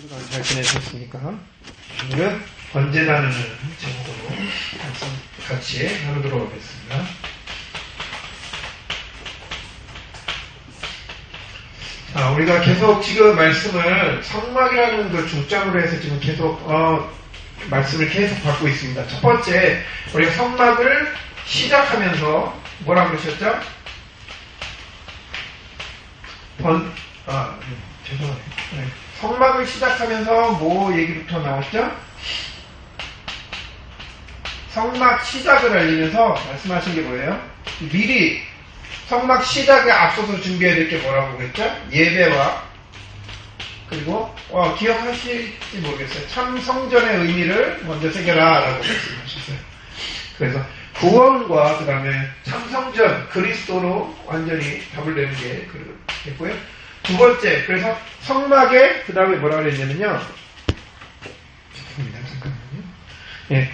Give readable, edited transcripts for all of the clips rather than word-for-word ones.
그동안 잘 지내셨습니까? 오늘은 언제나는 제목으로 같이 나누도록 하겠습니다. 우리가 계속 지금 말씀을 성막이라는 그 중점으로 해서 지금 계속 말씀을 계속 받고 있습니다. 첫 번째, 우리가 성막을 시작하면서 뭐라고 그러셨죠? 죄송해요. 네. 성막을 시작하면서 뭐 얘기부터 나왔죠? 성막 시작을 알리면서 말씀하신 게 뭐예요? 미리 성막 시작에 앞서서 준비해야 될 게 뭐라고 그랬죠? 예배와 그리고 기억하실지 모르겠어요. 참 성전의 의미를 먼저 새겨라 라고 말씀하셨어요. 그래서 구원과 그 다음에 참 성전 그리스도로 완전히 답을 내는 게 그랬고요. 두 번째, 그래서 성막에 그 다음에 뭐라고 그랬냐면요. 잠깐만요. 예.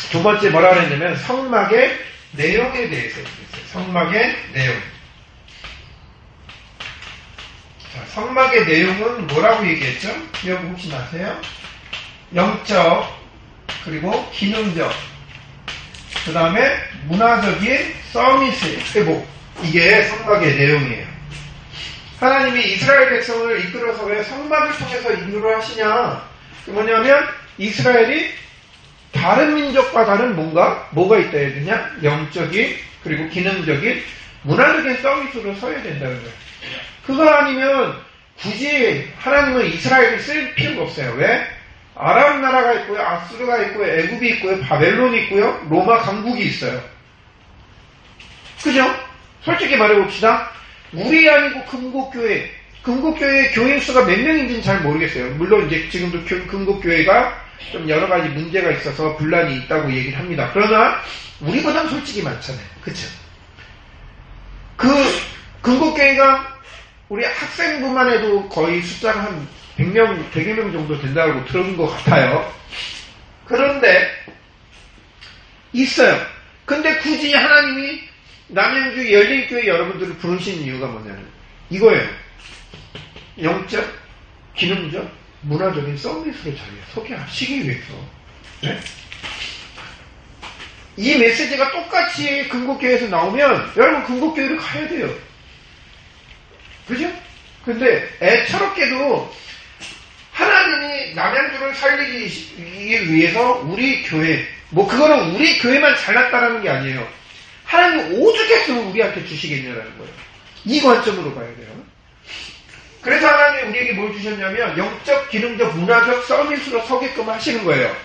두 번째 뭐라고 그랬냐면 성막의 내용에 대해서 얘기했어요. 성막의 내용. 자, 성막의 내용은 뭐라고 얘기했죠? 기억 혹시 나세요? 영적, 그리고 기능적, 그 다음에 문화적인 서밋의 회복. 이게 성막의 내용이에요. 하나님이 이스라엘 백성을 이끌어서 왜 성막을 통해서 인도를 하시냐? 뭐냐면 이스라엘이 다른 민족과 다른 뭐가 있다 해야 되냐? 영적인 그리고 기능적인 문화적인 서밋으로 서야 된다는 거예요. 그거 아니면 굳이 하나님은 이스라엘을 쓸 필요가 없어요. 왜? 아람 나라가 있고요, 아수르가 있고요, 애굽이 있고요, 바벨론이 있고요, 로마 강국이 있어요. 그죠? 솔직히 말해봅시다. 우리 아니고 금곡교회 교인 수가 몇 명인지는 잘 모르겠어요. 물론 이제 지금도 금곡교회가 좀 여러 가지 문제가 있어서 분란이 있다고 얘기를 합니다. 그러나 우리보다는 솔직히 많잖아요. 그쵸? 그 금곡교회가 우리 학생부만 해도 거의 숫자가 한 100명, 100여 명 정도 된다고 들은 것 같아요. 그런데 있어요. 근데 굳이 하나님이 남양주 열린교회 여러분들을 부르신 이유가 뭐냐면 이거예요. 영적, 기능적, 문화적인 서비스를 저희가 소개하시기 위해서. 네? 이 메시지가 똑같이 금곡교회에서 나오면 여러분 금곡교회를 가야 돼요. 그죠? 근데 애처롭게도 하나님이 남양주를 살리기 위해서 우리 교회, 그거는 우리 교회만 잘났다라는 게 아니에요. 하나님 오죽했으면 우리한테 주시겠냐라는 거예요. 이 관점으로 봐야 돼요. 그래서 하나님이 우리에게 뭘 주셨냐면 영적, 기능적, 문화적 서밋으로 서게끔 하시는 거예요.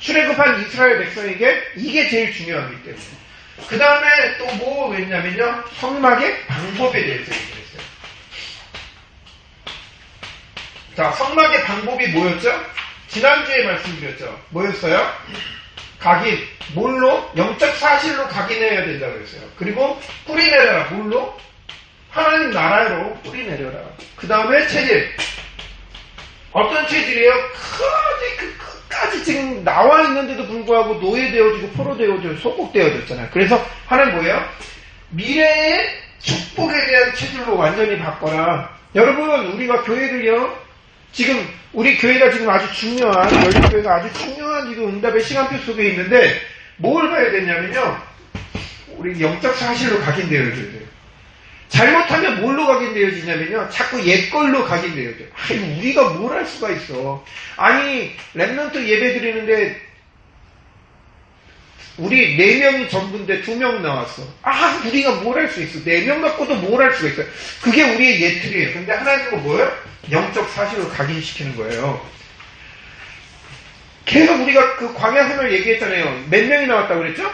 출애굽한 이스라엘 백성에게 이게 제일 중요하기 때문에. 그 다음에 또 뭐 했냐면요. 성막의 방법에 대해서 얘기했어요. 자, 성막의 방법이 뭐였죠? 지난주에 말씀드렸죠. 뭐였어요? 각인, 뭘로? 영적 사실로 각인해야 된다고 했어요. 그리고 뿌리내려라. 뭘로? 하나님 나라로 뿌리내려라. 그 다음에 체질. 어떤 체질이에요? 끝까지 지금 나와 있는데도 불구하고 노예되어지고 포로되어지고 소곡되어졌잖아요. 그래서 하나님 뭐예요? 미래의 축복에 대한 체질로 완전히 바꿔라. 여러분, 우리가 교회를요, 지금 우리 교회가 지금 아주 중요한 열린교회가 아주 중요한 지금 응답의 시간표 속에 있는데 뭘 봐야 되냐면요. 우리 영적 사실로 각인되어져야 돼요. 잘못하면 뭘로 각인되어지냐면요. 자꾸 옛걸로 각인되어져요. 아니 우리가 뭘 할 수가 있어. 아니 랩넌트 예배 드리는데 우리 4명이 전부인데 2명 나왔어. 우리가 뭘 할 수 있어. 4명 갖고도 뭘 할 수가 있어요. 그게 우리의 예틀이에요. 근데 하나님은 뭐예요? 영적 사실을 각인시키는 거예요. 계속 우리가 그 광야생활 얘기했잖아요. 몇 명이 나왔다고 그랬죠?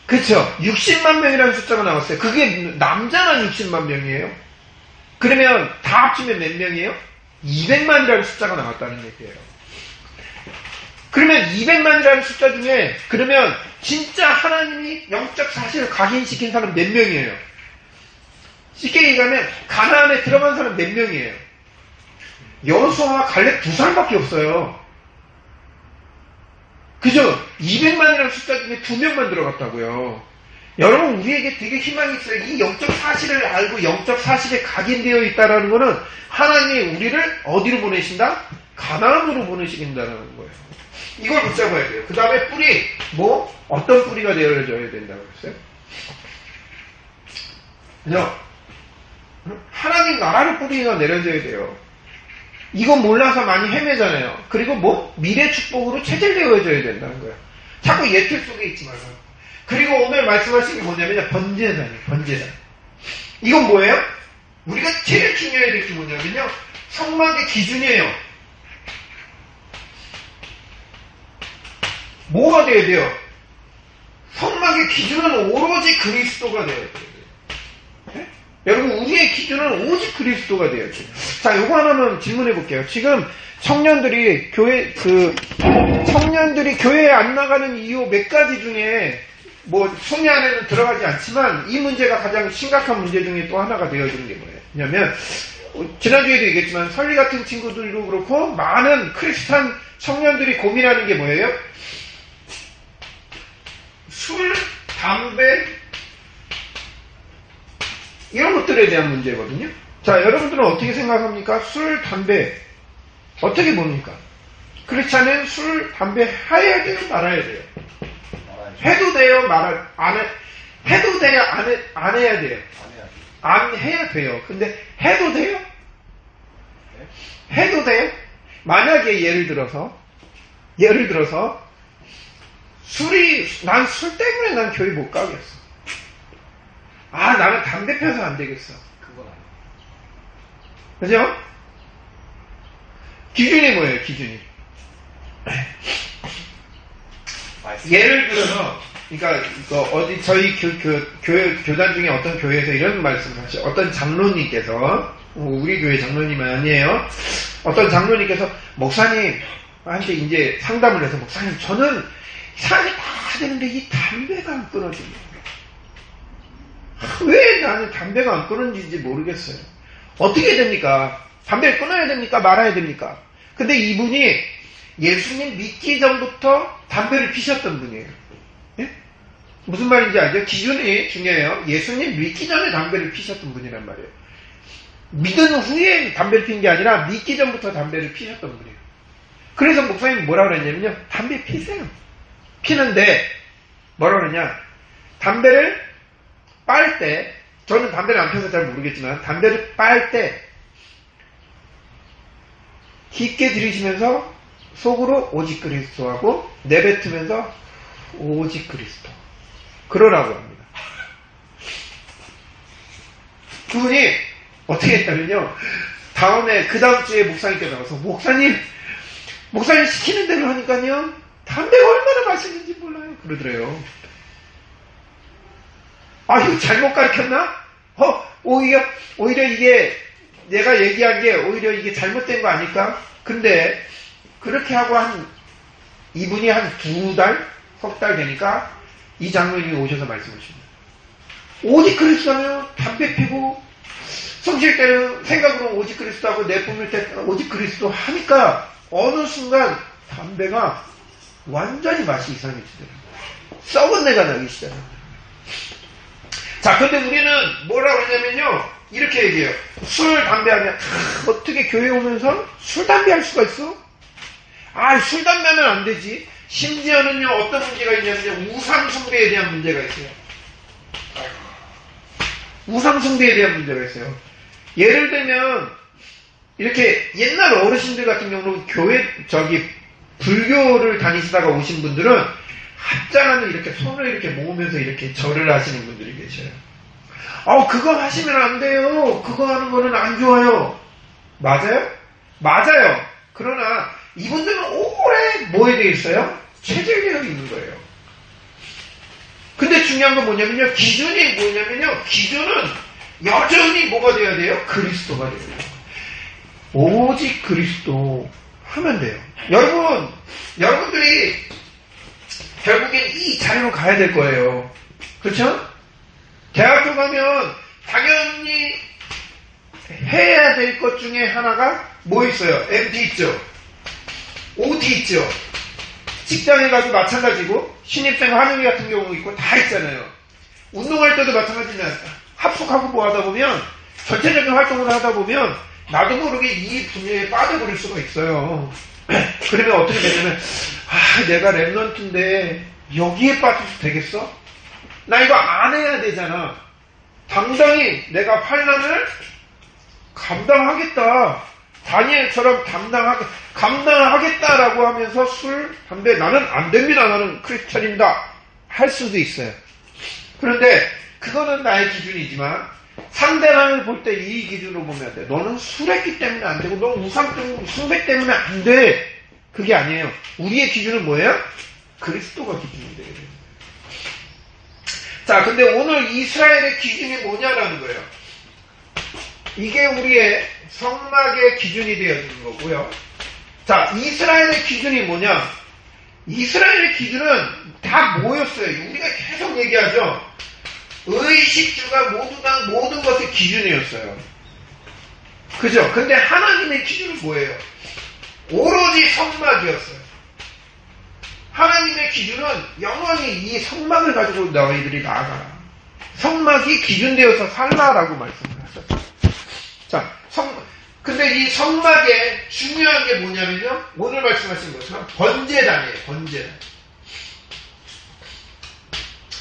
그쵸? 60만 명이라는 숫자가 나왔어요. 그게 남자만 60만 명이에요. 그러면 다 합치면 몇 명이에요? 200만이라는 숫자가 나왔다는 얘기예요. 그러면 200만이라는 숫자 중에 그러면 진짜 하나님이 영적 사실을 각인시킨 사람 몇 명이에요? 쉽게 얘기하면 가나안에 들어간 사람 몇 명이에요? 여호수아와 갈렙 2사람밖에 없어요. 그죠? 200만이라는 숫자 중에 2명만 들어갔다고요. 여러분, 우리에게 되게 희망이 있어요. 이 영적 사실을 알고 영적 사실에 각인되어 있다는 것은 하나님이 우리를 어디로 보내신다? 가나안으로 보내시긴다는 거예요. 이걸 붙잡아야 돼요. 그 다음에 뿌리, 어떤 뿌리가 내려져야 된다고 했어요? 그죠? 하나님 나라의 뿌리가 내려져야 돼요. 이건 몰라서 많이 헤매잖아요. 그리고 미래 축복으로 체질되어져야 된다는 거예요. 자꾸 예틀 속에 있지 말고. 그리고 오늘 말씀하신 게 뭐냐면 번제단이에요. 번제단. 이건 뭐예요? 우리가 제일 중요해야 될 게 뭐냐면요. 성막의 기준이에요. 뭐가 돼야 돼요? 성막의 기준은 오로지 그리스도가 돼야 돼요. 네? 여러분, 우리의 기준은 오직 그리스도가 돼야 돼요. 자, 요거 하나만 질문해 볼게요. 지금 청년들이 교회에 안 나가는 이유 몇 가지 중에 순위 안에는 들어가지 않지만 이 문제가 가장 심각한 문제 중에 또 하나가 되어지는 게 뭐예요? 왜냐면 지난주에도 얘기했지만 설리 같은 친구들도 그렇고 많은 크리스찬 청년들이 고민하는 게 뭐예요? 술, 담배 이런 것들에 대한 문제거든요. 자, 여러분들은 어떻게 생각합니까? 술, 담배 어떻게 봅니까? 크리스찬은 술, 담배 해야 돼요? 말아야 돼요? 해도 돼요? 해도 돼요? 안 해야 돼요? 안 해야 돼요. 근데 해도 돼요? 해도 돼요? 만약에 예를 들어서 난 술 때문에 난 교회 못 가겠어. 나는 담배 펴서 안 되겠어. 그건 아니에요. 그죠? 기준이 뭐예요, 기준이? 예를 들어서, 그러니까, 저희 교단 중에 어떤 교회에서 이런 말씀을 하셔. 어떤 장로님께서, 우리 교회 장로님은 아니에요. 어떤 장로님께서, 목사님한테 이제 상담을 해서, 목사님, 저는 사람이 다 되는데 이 담배가 안 끊어집니다. 왜 나는 담배가 안 끊어지는지 모르겠어요. 어떻게 됩니까? 담배를 끊어야 됩니까? 말아야 됩니까? 근데 이분이 예수님 믿기 전부터 담배를 피셨던 분이에요. 예? 무슨 말인지 알죠? 기준이 중요해요. 예수님 믿기 전에 담배를 피셨던 분이란 말이에요. 믿은 후에 담배를 핀 게 아니라 믿기 전부터 담배를 피셨던 분이에요. 그래서 목사님이 뭐라 그랬냐면요. 담배 피세요. 피는데 뭐라 그러냐. 담배를 빨 때, 저는 담배를 안 펴서 잘 모르겠지만 담배를 빨 때 깊게 들이쉬면서 속으로 오직 그리스도하고 내뱉으면서 오직 그리스도 그러라고 합니다. 그분이 어떻게 했다면요. 그 다음 주에 목사님께 나와서 목사님 시키는 대로 하니까요. 담배가 얼마나 맛있는지 몰라요. 그러더래요. 이거 잘못 가르쳤나? 오히려 이게 내가 얘기한 게 오히려 이게 잘못된 거 아닐까? 근데 그렇게 하고 이분이 한 2달, 석 달 되니까 이 장로님이 오셔서 말씀하십니다. 오직 그리스도면 담배 피고 성실 때는 생각으로 오직 그리스도하고 내뿜을 때 오직 그리스도 하니까 어느 순간 담배가 완전히 맛이 이상해지더라고요. 썩은 내가 나기 시작합니다. 자, 근데 우리는 뭐라고 하냐면요. 이렇게 얘기해요. 술, 담배 하면, 어떻게 교회 오면서 술, 담배 할 수가 있어? 술, 담배 하면 안 되지. 심지어는요, 어떤 문제가 있냐면요. 우상숭배에 대한 문제가 있어요. 우상숭배에 대한 문제가 있어요. 예를 들면, 이렇게 옛날 어르신들 같은 경우는 불교를 다니시다가 오신 분들은 합장하면 이렇게 손을 이렇게 모으면서 이렇게 절을 하시는 분들이 계셔요. 그거 하시면 안 돼요. 그거 하는 거는 안 좋아요. 맞아요? 맞아요. 그러나 이분들은 오래 뭐에 대해 있어요? 체질되어 있는 거예요. 근데 중요한 건 뭐냐면요. 기준이 뭐냐면요. 기준은 여전히 뭐가 돼야 돼요? 그리스도가 돼야 돼요. 오직 그리스도 하면 돼요. 여러분들이 결국엔 이 자리로 가야 될 거예요. 그렇죠? 대학교 가면 당연히 해야 될 것 중에 하나가 뭐 있어요? MT 있죠? OT 있죠? 직장에 가도 마찬가지고 신입생 환영회 같은 경우 있고 다 있잖아요. 운동할 때도 마찬가지입니다. 합숙하고 뭐 하다 보면, 전체적인 활동을 하다 보면, 나도 모르게 이 분야에 빠져버릴 수가 있어요. 그러면 어떻게 되냐면, 내가 랩런트인데, 여기에 빠져도 되겠어? 나 이거 안 해야 되잖아. 당당히 내가 환란을 감당하겠다. 다니엘처럼 감당하겠다라고 하면서 술, 담배, 나는 안 됩니다. 나는 크리스찬입니다. 할 수도 있어요. 그런데 그거는 나의 기준이지만 상대방을 볼 때 이 기준으로 보면 돼. 너는 술했기 때문에 안 되고 너 우상 때문에 숭배 때문에 안 돼. 그게 아니에요. 우리의 기준은 뭐예요? 그리스도가 기준이 돼요. 자, 근데 오늘 이스라엘의 기준이 뭐냐라는 거예요. 이게 우리의 성막의 기준이 되어지는 거고요. 자, 이스라엘의 기준이 뭐냐? 이스라엘의 기준은 다 뭐였어요? 우리가 계속 얘기하죠. 의식주가 모든 것의 기준이었어요. 그죠? 근데 하나님의 기준은 뭐예요? 오로지 성막이었어요. 하나님의 기준은 영원히 이 성막을 가지고 너희들이 나아가라. 성막이 기준되어서 살라라고 말씀을 하셨죠. 자, 근데 이 성막의 중요한 게 뭐냐면요. 오늘 말씀하신 것처럼 번제단이에요. 번제단.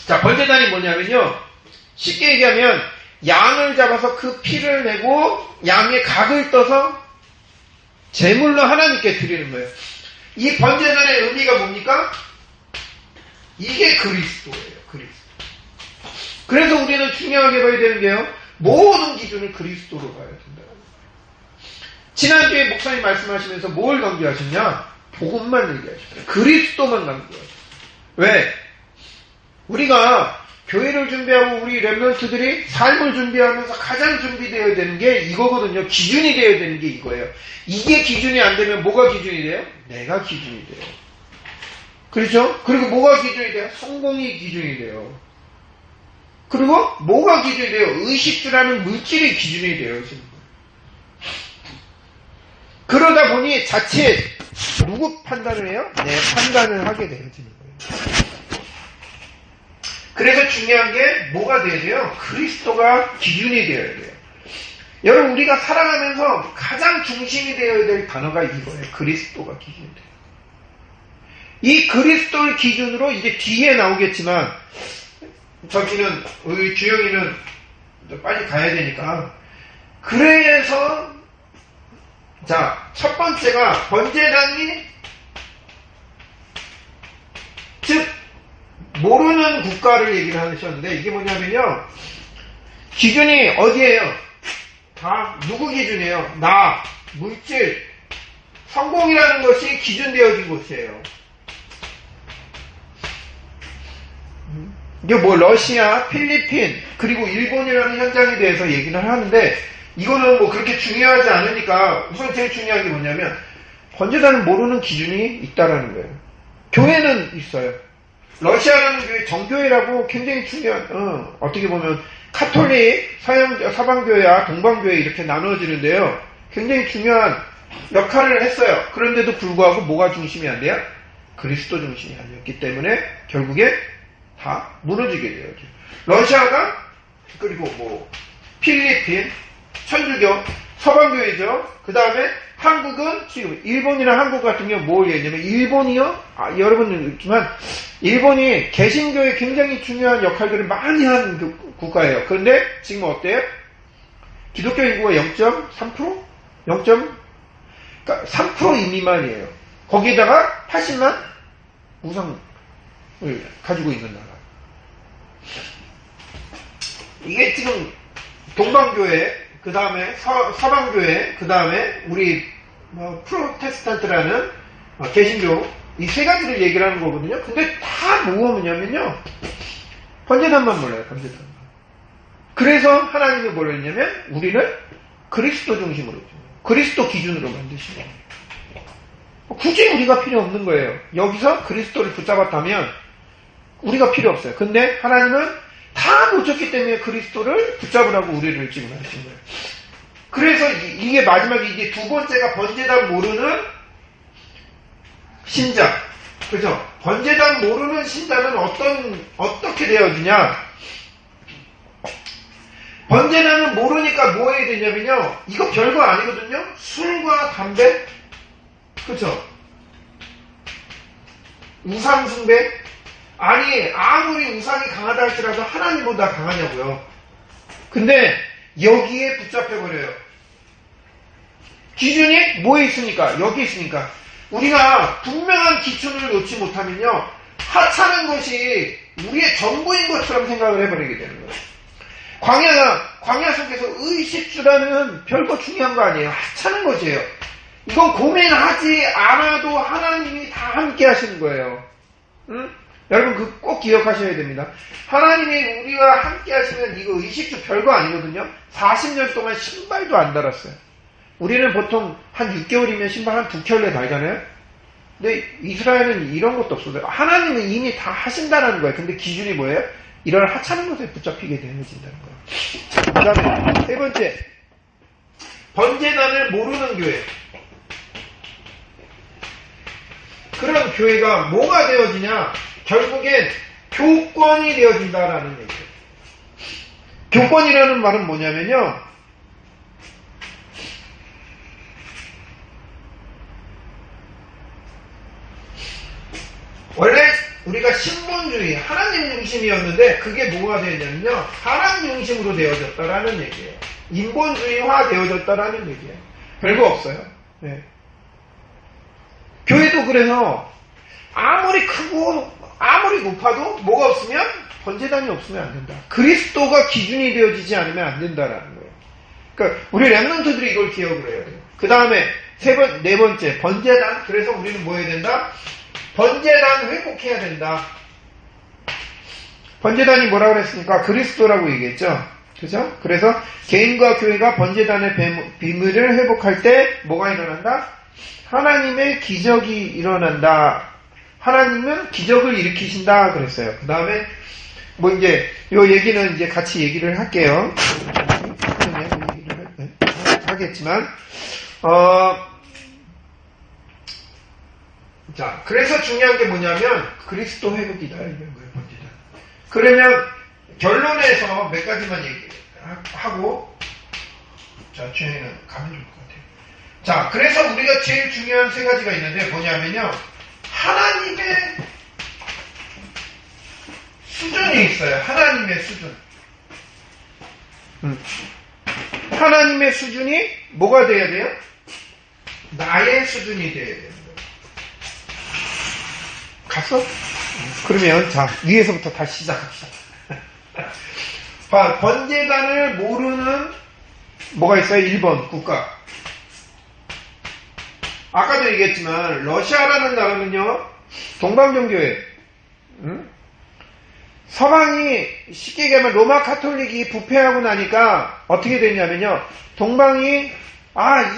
자, 번제단이 뭐냐면요. 쉽게 얘기하면 양을 잡아서 그 피를 내고 양의 각을 떠서 제물로 하나님께 드리는 거예요. 이 번제단의 의미가 뭡니까? 이게 그리스도예요. 그리스도. 그래서 우리는 중요하게 봐야 되는 게요. 모든 기준을 그리스도로 봐야 된다. 지난주에 목사님 말씀하시면서 뭘 강조하셨냐? 복음만 얘기하셨어요. 그리스도만 강조하셨어요. 왜? 우리가 교회를 준비하고 우리 랩런트들이 삶을 준비하면서 가장 준비되어야 되는 게 이거거든요. 기준이 되어야 되는 게 이거예요. 이게 기준이 안 되면 뭐가 기준이 돼요? 내가 기준이 돼요. 그렇죠? 그리고 뭐가 기준이 돼요? 성공이 기준이 돼요. 그리고 뭐가 기준이 돼요? 의식주라는 물질이 기준이 되어지는 거예요. 그러다 보니 자칫 누구 판단을 해요? 내 판단을 하게 되어지는 거예요. 그래서 중요한 게 뭐가 돼야 돼요? 그리스도가 기준이 되어야 돼요. 여러분 우리가 살아가면서 가장 중심이 되어야 될 단어가 이거예요. 그리스도가 기준이 돼요. 이 그리스도를 기준으로 이제 뒤에 나오겠지만 저기는 우리 주영이는 빨리 가야 되니까 그래서 자, 첫 번째가 번제단이 즉 모르는 국가를 얘기를 하셨는데 이게 뭐냐면요. 기준이 어디예요? 다 누구 기준이에요? 나, 물질, 성공이라는 것이 기준되어진 곳이에요. 이게 뭐 러시아, 필리핀, 그리고 일본이라는 현장에 대해서 얘기를 하는데 이거는 뭐 그렇게 중요하지 않으니까 우선 제일 중요한 게 뭐냐면 번제단은 모르는 기준이 있다라는 거예요. 교회는 있어요. 러시아라는 교회, 정교회라고 굉장히 중요한, 어떻게 보면 카톨릭, 서방교회와 동방교회 이렇게 나누어지는데요. 굉장히 중요한 역할을 했어요. 그런데도 불구하고 뭐가 중심이 안 돼요? 그리스도 중심이 아니었기 때문에 결국에 다 무너지게 돼요. 러시아가 그리고 뭐 필리핀, 천주교, 서방교회죠. 그 다음에 한국은 지금 일본이나 한국 같은 경우 뭘 얘기냐면 일본이요? 여러분들 있지만 일본이 개신교에 굉장히 중요한 역할들을 많이 하는 국가예요. 그런데 지금 어때요? 기독교 인구가 0.3%? 0.3% 미만이에요. 거기에다가 80만 우상을 가지고 있는 나라. 이게 지금 동방교회, 그 다음에 서방교회, 그 다음에 우리 프로테스탄트라는 개신교 이 세 가지를 얘기를 하는 거거든요. 근데 다 뭐냐면요. 번제단만 몰라요. 번제단. 그래서 하나님이 뭘 했냐면 우리를 그리스도 중심으로 그리스도 기준으로 만드신 거예요. 굳이 우리가 필요 없는 거예요. 여기서 그리스도를 붙잡았다면 우리가 필요 없어요. 근데 하나님은 다 놓쳤기 때문에 그리스도를 붙잡으라고 우리를 지금 하신 거예요. 그래서 이게 마지막에 이게 두 번째가 번제단 모르는 신자. 그죠? 번제단 모르는 신자는 어떻게 되어지냐? 번제단을 모르니까 뭐 해야 되냐면요. 이거 별거 아니거든요. 술과 담배? 그쵸? 우상 숭배? 아니, 아무리 우상이 강하다 할지라도 하나님보다 강하냐고요. 근데 여기에 붙잡혀버려요. 기준이 뭐에 있으니까? 여기 있으니까. 우리가 분명한 기준을 놓지 못하면요. 하찮은 것이 우리의 전부인 것처럼 생각을 해버리게 되는 거예요. 광야 속에서 의식주라는 별거 중요한 거 아니에요. 하찮은 것이에요. 이건 고민하지 않아도 하나님이 다 함께 하시는 거예요. 응? 여러분 그거 꼭 기억하셔야 됩니다. 하나님이 우리와 함께 하시면 이거 의식주 별거 아니거든요. 40년 동안 신발도 안 달았어요. 우리는 보통 한 6개월이면 신발 한 2켤레 달잖아요. 근데 이스라엘은 이런 것도 없어요. 하나님은 이미 다 하신다는 거예요. 근데 기준이 뭐예요? 이런 하찮은 것에 붙잡히게 되어진다는 거예요. 그 다음에 세 번째, 번제단을 모르는 교회. 그런 교회가 뭐가 되어지냐? 결국엔 교권이 되어진다라는 얘기예요. 교권이라는 말은 뭐냐면요. 원래 우리가 신본주의, 하나님 중심이었는데 그게 뭐가 되었냐면요. 사람 중심으로 되어졌다라는 얘기예요. 인본주의화 되어졌다라는 얘기예요. 별거 없어요. 네. 교회도 그래서 아무리 크고 아무리 높아도 뭐가 없으면 번제단이 없으면 안 된다. 그리스도가 기준이 되어지지 않으면 안 된다라는 거예요. 그러니까 우리 렘넌트들이 이걸 기억을 해야 돼요. 그 다음에 네 번째 번제단. 그래서 우리는 뭐 해야 된다? 번제단 회복해야 된다. 번제단이 뭐라고 그랬습니까? 그리스도라고 얘기했죠. 그죠? 그래서 개인과 교회가 번제단의 비밀을 회복할 때 뭐가 일어난다? 하나님의 기적이 일어난다. 하나님은 기적을 일으키신다 그랬어요. 그 다음에 뭐 이제 요 얘기는 이제 같이 얘기를 할게요. 하겠지만 자, 그래서 중요한 게 뭐냐면 그리스도 회복이다 이런 거예요. 번제단. 그러면 결론에서 몇 가지만 얘기하고 자, 주행은 가면 좋을 것 같아요. 자, 그래서 우리가 제일 중요한 세 가지가 있는데 뭐냐면요. 하나님의 수준이 있어요. 하나님의 수준. 하나님의 수준이 뭐가 돼야 돼요? 나의 수준이 돼야 돼요. 갔어? 그러면 자, 위에서부터 다시 시작합시다. 번제단을 모르는 뭐가 있어요? 1번 국가. 아까도 얘기했지만 러시아라는 나라는요. 동방종교회. 서방이 쉽게 얘기하면 로마 카톨릭이 부패하고 나니까 어떻게 됐냐면요. 동방이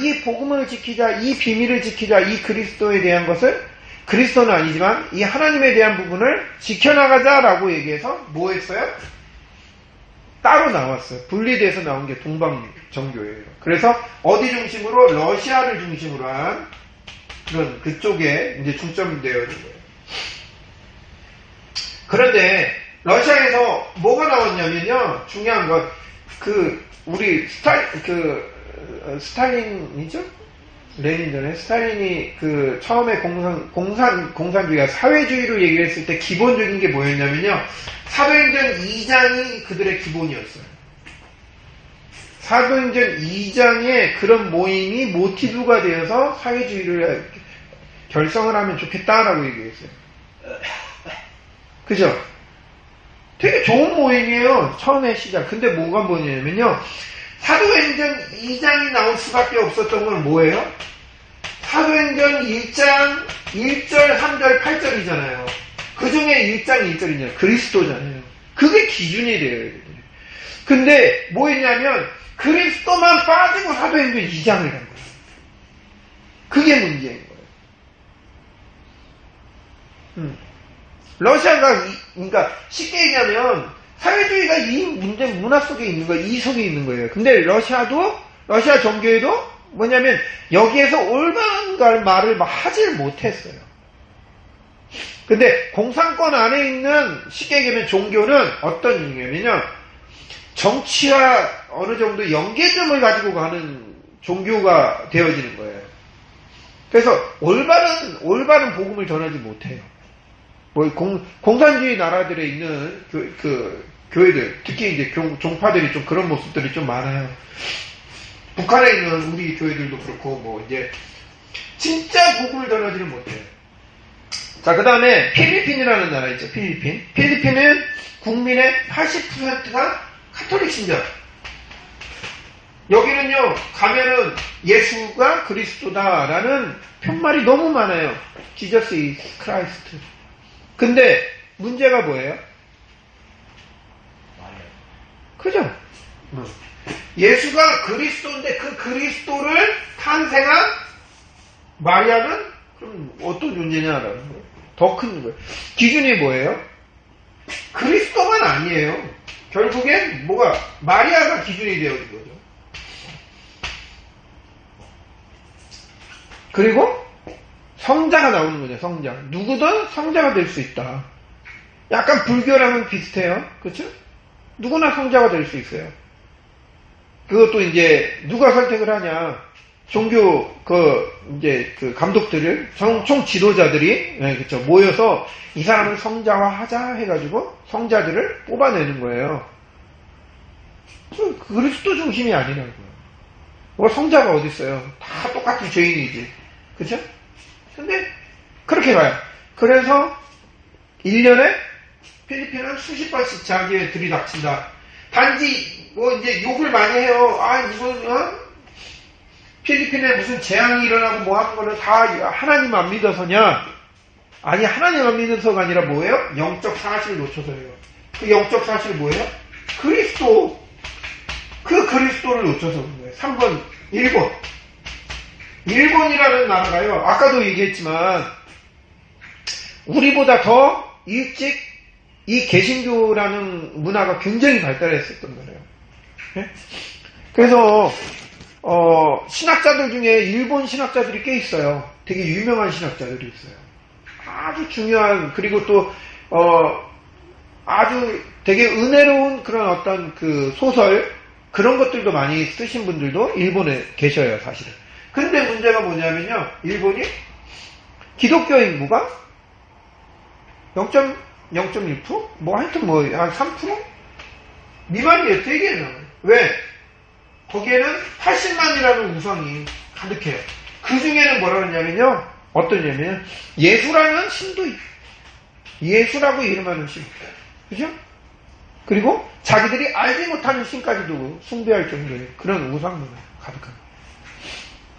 이 복음을 지키자, 이 비밀을 지키자, 이 그리스도에 대한 것을 그리스도는 아니지만 이 하나님에 대한 부분을 지켜나가자라고 얘기해서 뭐 했어요? 따로 나왔어요. 분리돼서 나온 게 동방정교예요. 그래서 어디 중심으로? 러시아를 중심으로 한 그런 그쪽에 이제 중점이 되어 있는 거예요. 그런데 러시아에서 뭐가 나왔냐면요. 중요한 건 우리 스탈린이죠? 레닌 전에 스탈린이 처음에 공산주의가 사회주의로 얘기를 했을 때 기본적인 게 뭐였냐면요. 사도행전 2장이 그들의 기본이었어요. 사도행전 2장의 그런 모임이 모티브가 되어서 사회주의를 결성을 하면 좋겠다라고 얘기했어요. 그죠? 되게 좋은 모임이에요. 처음에 시작. 근데 뭐가 뭐냐면요. 사도행전 2장이 나올 수밖에 없었던 건 뭐예요? 사도행전 1장 1절, 3절, 8절이잖아요. 그 중에 1장 1절이냐 그리스도잖아요. 그게 기준이 돼요. 근데 뭐였냐면 그리스도만 빠지고 사도행전 2장을 간 거예요. 그게 문제인 거예요. 러시아가 그러니까 쉽게 얘기하면 사회주의가 이 문화 속에 있는 거예요. 이 속에 있는 거예요. 근데 러시아 정교회도 뭐냐면 여기에서 올바른 말을 막 하질 못했어요. 근데 공산권 안에 있는 쉽게 얘기하면 종교는 어떤 종교냐면요. 정치와 어느 정도 연계점을 가지고 가는 종교가 되어지는 거예요. 그래서 올바른 복음을 전하지 못해요. 뭐 공산주의 나라들에 있는 교회들, 특히 이제 종파들이 좀 그런 모습들이 좀 많아요. 북한에 있는 우리 교회들도 그렇고, 뭐 이제 진짜 복음을 전하지를 못해요. 자, 그 다음에 필리핀이라는 나라 있죠. 필리핀은 국민의 80%가 카톨릭 신자. 여기는요, 가면은 예수가 그리스도다라는 편말이 너무 많아요. Jesus is Christ. 근데 문제가 뭐예요? 그죠? 예수가 그리스도인데 그 그리스도를 탄생한 마리아는 그럼 어떤 존재냐라는 거예요. 더 큰 거예요. 기준이 뭐예요? 그리스도만 아니에요. 결국엔 마리아가 기준이 되어진 거죠. 그리고 성자가 나오는 거죠. 성자. 누구든 성자가 될 수 있다. 약간 불교랑은 비슷해요. 그렇죠? 누구나 성자가 될 수 있어요. 그것도 이제 누가 선택을 하냐? 종교 감독들을 총 지도자들이 그렇죠. 모여서 이 사람을 성자화하자 해가지고 성자들을 뽑아내는 거예요. 그리스도 중심이 아니라고요. 뭐 성자가 어디 있어요? 다 똑같은 죄인이지. 그렇죠? 근데 그렇게 가요. 그래서 1년에 필리핀은 수십 번씩 자기에 들이닥친다. 단지 이제 욕을 많이 해요. 이건 필리핀에 무슨 재앙이 일어나고 뭐 하는 거는 다 하나님 안 믿어서냐? 아니, 하나님 안 믿어서가 아니라 뭐예요? 영적 사실을 놓쳐서예요. 그 영적 사실이 뭐예요? 그리스도. 그 그리스도를 놓쳐서 그런 거예요. 3번, 일본. 일본이라는 나라가요. 아까도 얘기했지만 우리보다 더 일찍 이 개신교라는 문화가 굉장히 발달했었던 거예요. 네? 그래서 신학자들 중에 일본 신학자들이 꽤 있어요. 되게 유명한 신학자들이 있어요. 아주 중요한, 그리고 또 아주 되게 은혜로운 그런 어떤 그 소설, 그런 것들도 많이 쓰신 분들도 일본에 계셔요, 사실은. 근데 문제가 뭐냐면요, 일본이 기독교 인구가 0.1%? 뭐 하여튼 한 3%? 미만이에요, 되게. 왜? 거기에는 80만이라는 우상이 가득해요. 그 중에는 뭐라 그러냐면요, 어떠냐면 예수라는 신도 있어요. 예수라고 이름하는 신. 그죠? 그리고 자기들이 알지 못하는 신까지도 숭배할 정도의 그런 우상문화 가득합니다.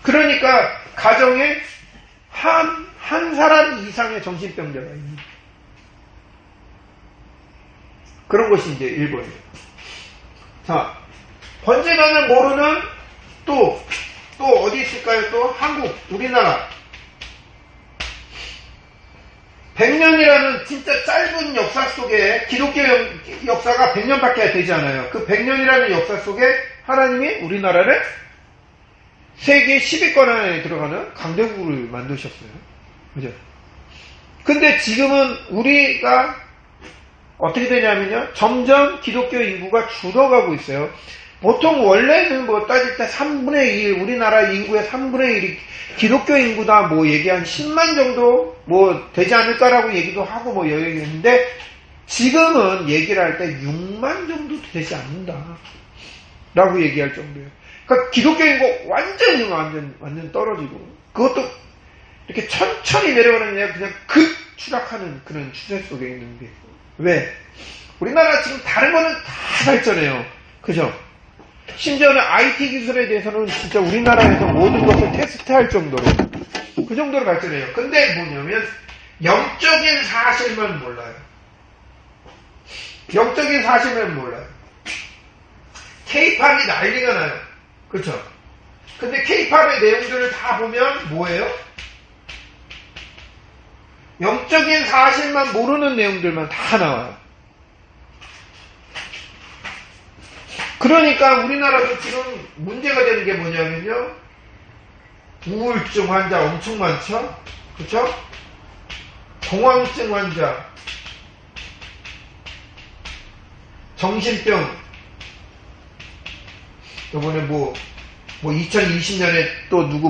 그러니까 가정에 한 사람 이상의 정신병자가 있는 그런 것이 이제 일본이에요. 자, 번제단을 모르는 또 어디 있을까요? 또 한국, 우리나라. 100년이라는 진짜 짧은 역사 속에, 기독교 역사가 100년밖에 되지 않아요. 그 100년이라는 역사 속에 하나님이 우리나라를 세계 10위권 안에 들어가는 강대국을 만드셨어요. 그죠? 근데 지금은 우리가 어떻게 되냐면요, 점점 기독교 인구가 줄어가고 있어요. 보통 원래는 뭐 따질 때 3분의 1, 우리나라 인구의 3분의 1이 기독교 인구다 뭐 얘기한 10만 정도 뭐 되지 않을까라고 얘기도 하고 뭐 얘기했는데, 지금은 얘기를 할 때 6만 정도 되지 않는다 라고 얘기할 정도예요. 그러니까 기독교 인구 완전 떨어지고, 그것도 이렇게 천천히 내려가는 게 아니라 그냥 추락하는 그런 추세 속에 있는 게. 왜? 우리나라 지금 다른 거는 다 발전해요. 그죠? 심지어는 IT 기술에 대해서는 진짜 우리나라에서 모든 것을 테스트할 정도로, 그 정도로 발전해요. 근데 뭐냐면 영적인 사실만 몰라요. 영적인 사실만 몰라요. K-팝이 난리가 나요. 그렇죠? 근데 K-팝의 내용들을 다 보면 뭐예요? 영적인 사실만 모르는 내용들만 다 나와요. 그러니까 우리나라도 지금 문제가 되는 게 뭐냐면요, 우울증 환자 엄청 많죠? 그렇죠? 공황증 환자, 정신병, 요번에 뭐 2020년에 또 누구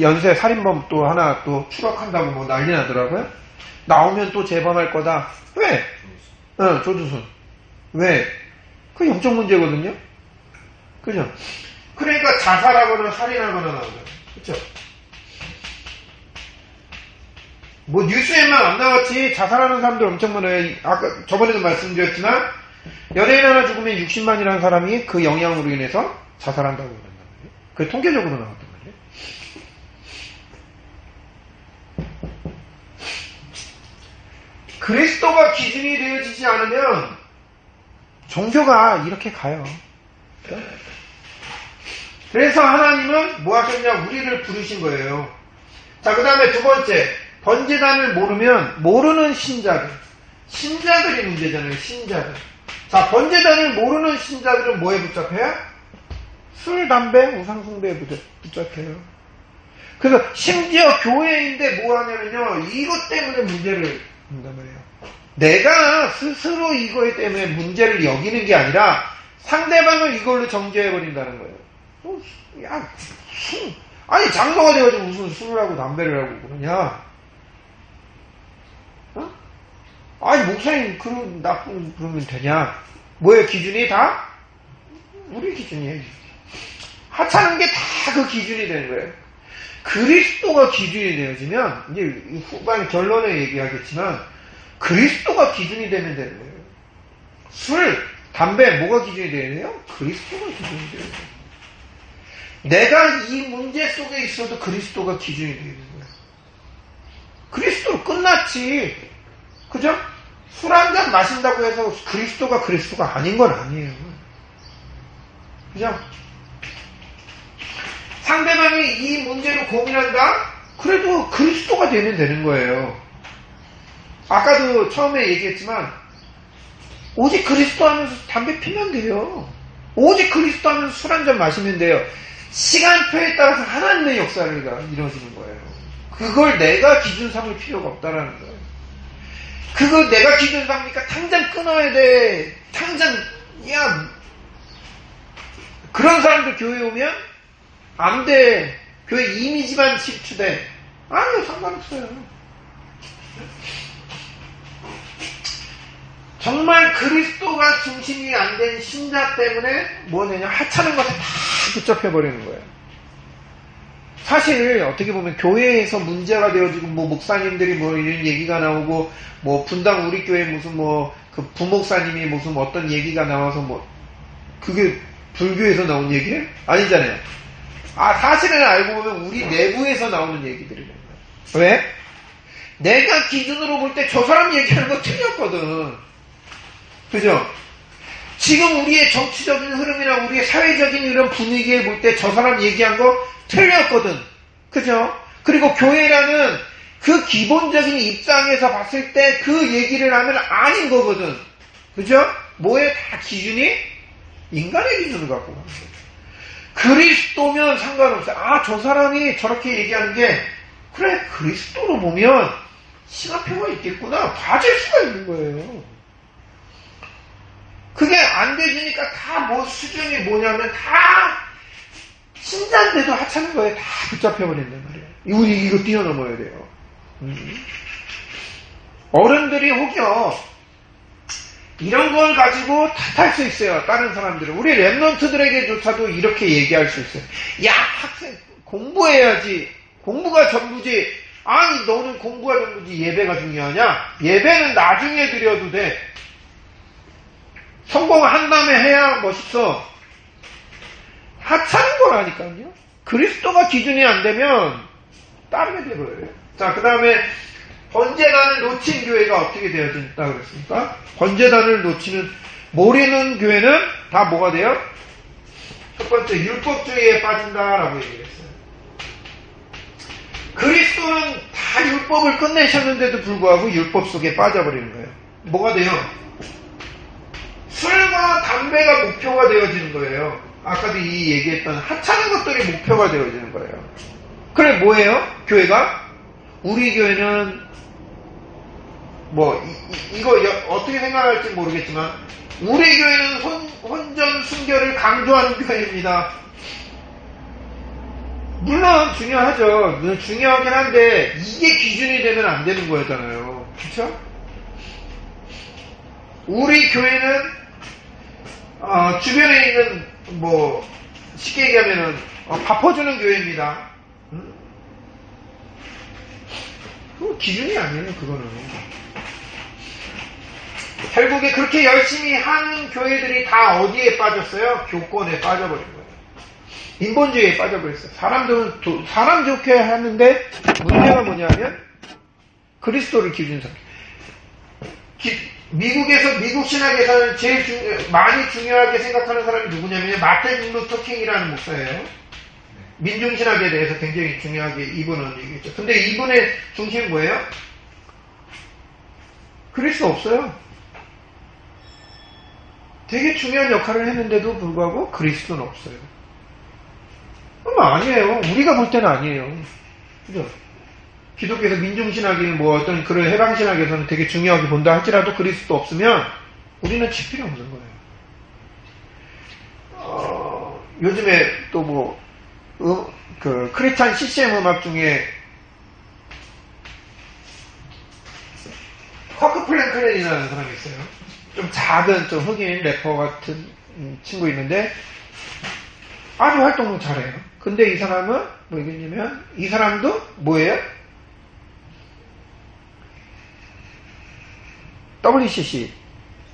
연쇄 살인범 또 하나 또 추락한다고 뭐 난리 나더라고요. 나오면 또 재범할 거다. 왜? 조두순. 왜? 그 영적 문제거든요. 그죠? 그러니까 자살하거나 살인하거나 나오잖아요. 그쵸? 뭐 뉴스에만 안 나왔지 자살하는 사람들 엄청 많아요. 아까 저번에도 말씀드렸지만 연예인 하나 죽으면 60만이라는 사람이 그 영향으로 인해서 자살한다고 그런단 말이에요. 그게 통계적으로 나왔단 말이에요. 그리스도가 기준이 되어지지 않으면 종교가 이렇게 가요. 그래서 하나님은 뭐 하셨냐? 우리를 부르신 거예요. 자, 그 다음에 두 번째, 번제단을 모르는 신자들이 문제잖아요. 신자들. 자, 번제단을 모르는 신자들은 뭐에 붙잡혀요? 술, 담배, 우상숭배에 붙잡혀요. 그래서 심지어 교회인데 뭐 하냐면요, 이것 때문에 문제를 한단 말이에요. 내가 스스로 이거에 때문에 문제를 여기는 게 아니라 상대방을 이걸로 정죄해버린다는 거예요. 아니 장로가 되어가지고 무슨 술을 하고 담배를 하고 그러냐? 아니 목사님 그런 나쁜 그러면 되냐? 뭐예요 기준이 다? 우리 기준이에요. 하찮은 게 다 그 기준이 되는 거예요. 그리스도가 기준이 되어지면 이제 후반 결론에 얘기하겠지만 그리스도가 기준이 되면 되는 거예요. 술, 담배 뭐가 기준이 되어야 돼요? 그리스도가 기준이 되어야 돼요. 내가 이 문제 속에 있어도 그리스도가 기준이 되는 거예요. 그리스도로 끝났지. 그죠? 술 한 잔 마신다고 해서 그리스도가 아닌 건 아니에요. 그죠? 상대방이 이 문제로 고민한다? 그래도 그리스도가 되면 되는 거예요. 아까도 처음에 얘기했지만 오직 그리스도 하면서 담배 피면 돼요. 오직 그리스도 하면서 술 한 잔 마시면 돼요. 시간표에 따라서 하나님의 역사가 이루어지는 거예요. 그걸 내가 기준 삼을 필요가 없다라는 거예요. 그거 내가 기준 삼으니까 당장 끊어야 돼. 그런 사람들 교회 오면 안 돼. 교회 이미지만 실추돼. 아니요, 상관없어요. 정말 그리스도가 중심이 안 된 신자 때문에 뭐냐면 하찮은 것에 다 붙잡혀버리는 거예요. 사실 어떻게 보면 교회에서 문제가 되어지고 뭐 목사님들이 뭐 이런 얘기가 나오고 뭐 분당 우리 교회 무슨 뭐 그 부목사님이 무슨 어떤 얘기가 나와서 뭐 그게 불교에서 나온 얘기예요? 아니잖아요. 사실은 알고 보면 우리 내부에서 나오는 얘기들이에요. 왜? 내가 기준으로 볼 때 저 사람 얘기하는 거 틀렸거든. 그죠? 지금 우리의 정치적인 흐름이나 우리의 사회적인 이런 분위기에 볼 때 저 사람 얘기한 거 틀렸거든. 그죠? 그리고 교회라는 그 기본적인 입장에서 봤을 때 그 얘기를 하면 아닌 거거든. 그죠? 뭐에 다 기준이 인간의 기준을 갖고 가는 거죠. 그리스도면 상관없어요. 저 사람이 저렇게 얘기하는 게 그래 그리스도로 보면 시간표가 있겠구나. 봐줄 수가 있는 거예요. 그게 안 되지니까 다 뭐 수준이 뭐냐면 다 신자인데도 하찮은 거에 다 붙잡혀버린단 말이에요. 우리 이거 뛰어넘어야 돼요. 어른들이 혹여 이런 걸 가지고 탓할 수 있어요. 다른 사람들은. 우리 랩런트들에게조차도 이렇게 얘기할 수 있어요. 야 학생 공부해야지. 공부가 전부지. 아니 너는 공부가 전부지 예배가 중요하냐? 예배는 나중에 드려도 돼. 성공한 다음에 해야 멋있어. 하찮은 거라니까요. 그리스도가 기준이 안 되면 따르게 되버려요. 자, 그 다음에 번제단을 놓친 교회가 어떻게 되어진다 그랬습니까? 번제단을 모르는 교회는 다 뭐가 돼요? 첫 번째, 율법주의에 빠진다라고 얘기를 했어요. 그리스도는 다 율법을 끝내셨는데도 불구하고 율법 속에 빠져버리는 거예요. 뭐가 돼요? 술과 담배가 목표가 되어지는 거예요. 아까도 이 얘기했던 하찮은 것들이 목표가 되어지는 거예요. 그래 뭐예요? 교회가? 우리 교회는 뭐 이거 어떻게 생각할지 모르겠지만 우리 교회는 혼전 순결을 강조하는 교회입니다. 물론 중요하죠. 중요하긴 한데 이게 기준이 되면 안 되는 거였잖아요. 그렇죠? 우리 교회는 주변에 있는 뭐 쉽게 얘기하면은 밥 퍼주는 교회입니다. 그 기준이 아니에요. 그거는. 결국에 그렇게 열심히 하는 교회들이 다 어디에 빠졌어요? 교권에 빠져버린 거예요. 인본주의에 빠져버렸어요. 사람들은 사람 좋게 하는데 문제가 뭐냐면 그리스도를 기준 삼고 미국에서 미국 신학에서는 제일 많이 중요하게 생각하는 사람이 누구냐면 마틴 루터 킹이라는 목사예요. 민중 신학에 대해서 굉장히 중요하게 이분은 얘기했죠. 근데 이분의 중심은 뭐예요? 그리스도 없어요. 되게 중요한 역할을 했는데도 불구하고 그리스도는 없어요. 아니에요. 우리가 볼 때는 아니에요. 그죠? 기독교에서 민중신학이 뭐 어떤 그런 해방신학에서는 되게 중요하게 본다 할지라도 그리스도 없으면 우리는 칠 필요 없는 거예요. 요즘에 또 뭐, 크리스찬 CCM 음악 중에 커크 플랭클린이라는 사람이 있어요. 좀 작은, 좀 흑인 래퍼 같은 친구 있는데 아주 활동을 잘해요. 근데 이 사람은 뭐냐면 이 사람도 뭐예요? WCC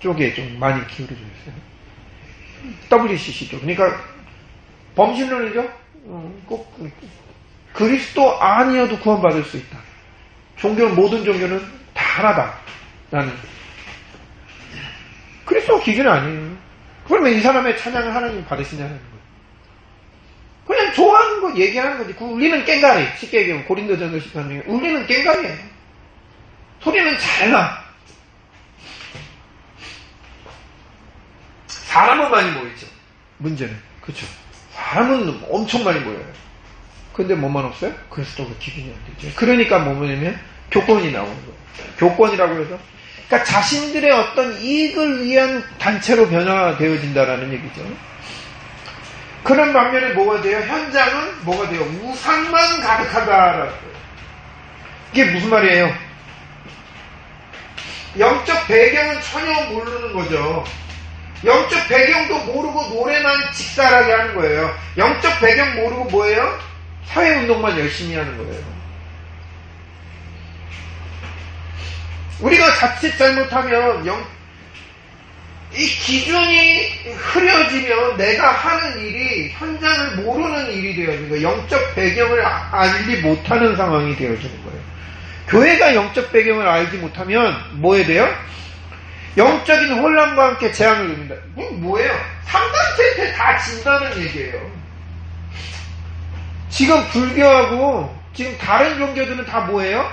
쪽에 좀 많이 기울여져 있어요. WCC 쪽. 그러니까 범신론이죠. 꼭 그리스도 아니어도 구원받을 수 있다. 종교는 모든 종교는 다 하나다. 라는 그리스도 기준이 아니에요. 그러면 이 사람의 찬양을 하나님 받으시냐는 거예요. 그냥 좋아하는 거 얘기하는 거지. 울리는 깽가리. 쉽게 얘기하면 고린도전서 13장에 울리는 깽가리예요. 소리는 잘 나. 사람은 많이 모이죠. 문제는. 그렇죠. 사람은 엄청 많이 모여요. 근데 뭐만 없어요? 그리스도가 기준이 안 되죠. 그러니까 뭐냐면 교권이 나오는 거예요. 교권이라고 해서 그러니까 자신들의 어떤 이익을 위한 단체로 변화되어진다라는 얘기죠. 그런 반면에 뭐가 돼요? 현장은 뭐가 돼요? 우상만 가득하다라고. 이게 무슨 말이에요? 영적 배경은 전혀 모르는 거죠. 영적 배경도 모르고 노래만 직살하게 하는 거예요. 영적 배경 모르고 뭐예요? 사회운동만 열심히 하는 거예요. 우리가 자칫 잘못하면 이 기준이 흐려지면 내가 하는 일이 현장을 모르는 일이 되어지는 거예요. 영적 배경을 알지 못하는 상황이 되어지는 거예요. 교회가 영적 배경을 알지 못하면 뭐 해야 돼요? 영적인 혼란과 함께 재앙을 줍니다. 뭐예요? 3단체 다 진다는 얘기예요. 지금 불교하고 지금 다른 종교들은 다 뭐예요?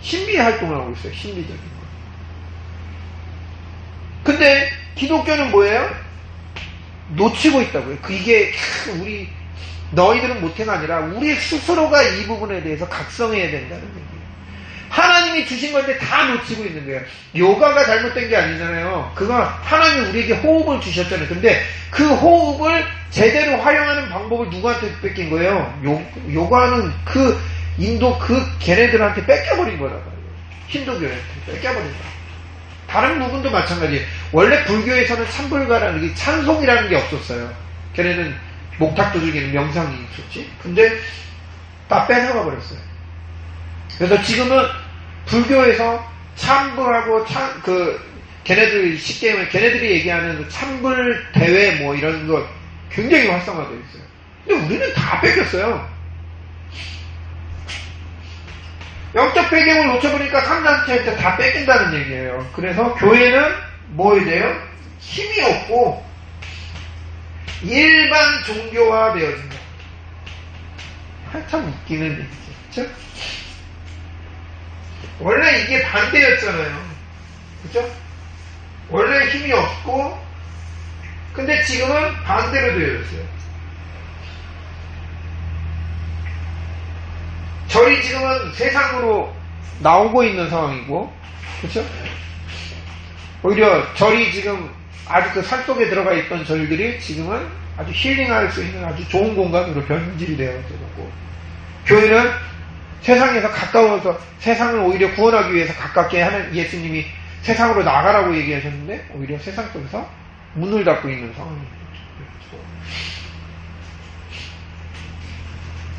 신비 활동을 하고 있어요. 신비적인 거. 근데 기독교는 뭐예요? 놓치고 있다고요. 이게 우리 너희들은 못해가 아니라 우리 스스로가 이 부분에 대해서 각성해야 된다는 얘기예요. 하나님이 주신 건데 다 놓치고 있는 거예요. 요가가 잘못된 게 아니잖아요. 그거 하나님이 우리에게 호흡을 주셨잖아요. 근데 그 호흡을 제대로 활용하는 방법을 누구한테 뺏긴 거예요? 요가는 그 인도 걔네들한테 뺏겨버린 거라고요. 힌두교한테 뺏겨버린 거예요. 다른 부분도 마찬가지예요. 원래 불교에서는 참불가라는 게 찬송이라는 게 없었어요. 걔네는 목탁 두들기는 명상이 있었지. 근데 다 뺏어가 버렸어요. 그래서 지금은 불교에서 참불하고 걔네들이 쉽게 하면 걔네들이 얘기하는 참불 대회 뭐 이런 거 굉장히 활성화되어 있어요. 근데 우리는 다 뺏겼어요. 영적 배경을 놓쳐보니까 3단체한테 다 뺏긴다는 얘기예요. 그래서 교회는 뭐 해야 돼요? 힘이 없고 일반 종교화 되어진다. 참 웃기는 얘기죠. 그쵸? 원래 이게 반대였잖아요. 그죠? 원래 힘이 없고, 근데 지금은 반대로 되어 있어요. 절이 지금은 세상으로 나오고 있는 상황이고, 그렇죠? 오히려 절이 지금 아주 그 산속에 들어가 있던 절들이 지금은 아주 힐링할 수 있는 아주 좋은 공간으로 변질이 되어졌고, 교회는 세상에서 가까워서 세상을 오히려 구원하기 위해서 가깝게 하는, 예수님이 세상으로 나가라고 얘기하셨는데 오히려 세상 속에서 문을 닫고 있는 상황입니다.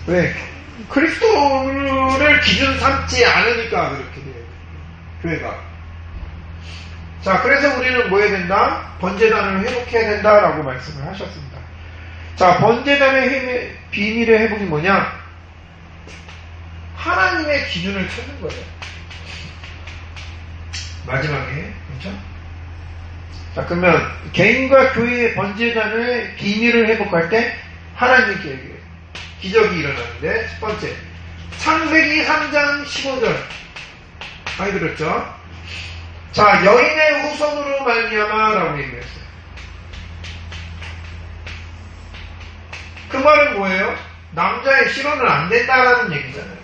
왜? 그리스도를 기준 삼지 않으니까 그렇게 돼요. 교회가. 자, 그래서 우리는 뭐 해야 된다? 번제단을 회복해야 된다라고 말씀을 하셨습니다. 자, 번제단의 비밀의 회복이 뭐냐? 하나님의 기준을 찾는 거예요. 마지막에, 그렇죠? 자, 그러면 개인과 교회의 번제단의 비밀을 회복할 때 하나님께 기적이 일어나는데, 첫 번째, 창세기 3장 15절 많이 들었죠? 자, 여인의 후손으로 말미암아라고 얘기했어요. 그 말은 뭐예요? 남자의 실혼은 안 된다라는 얘기잖아요.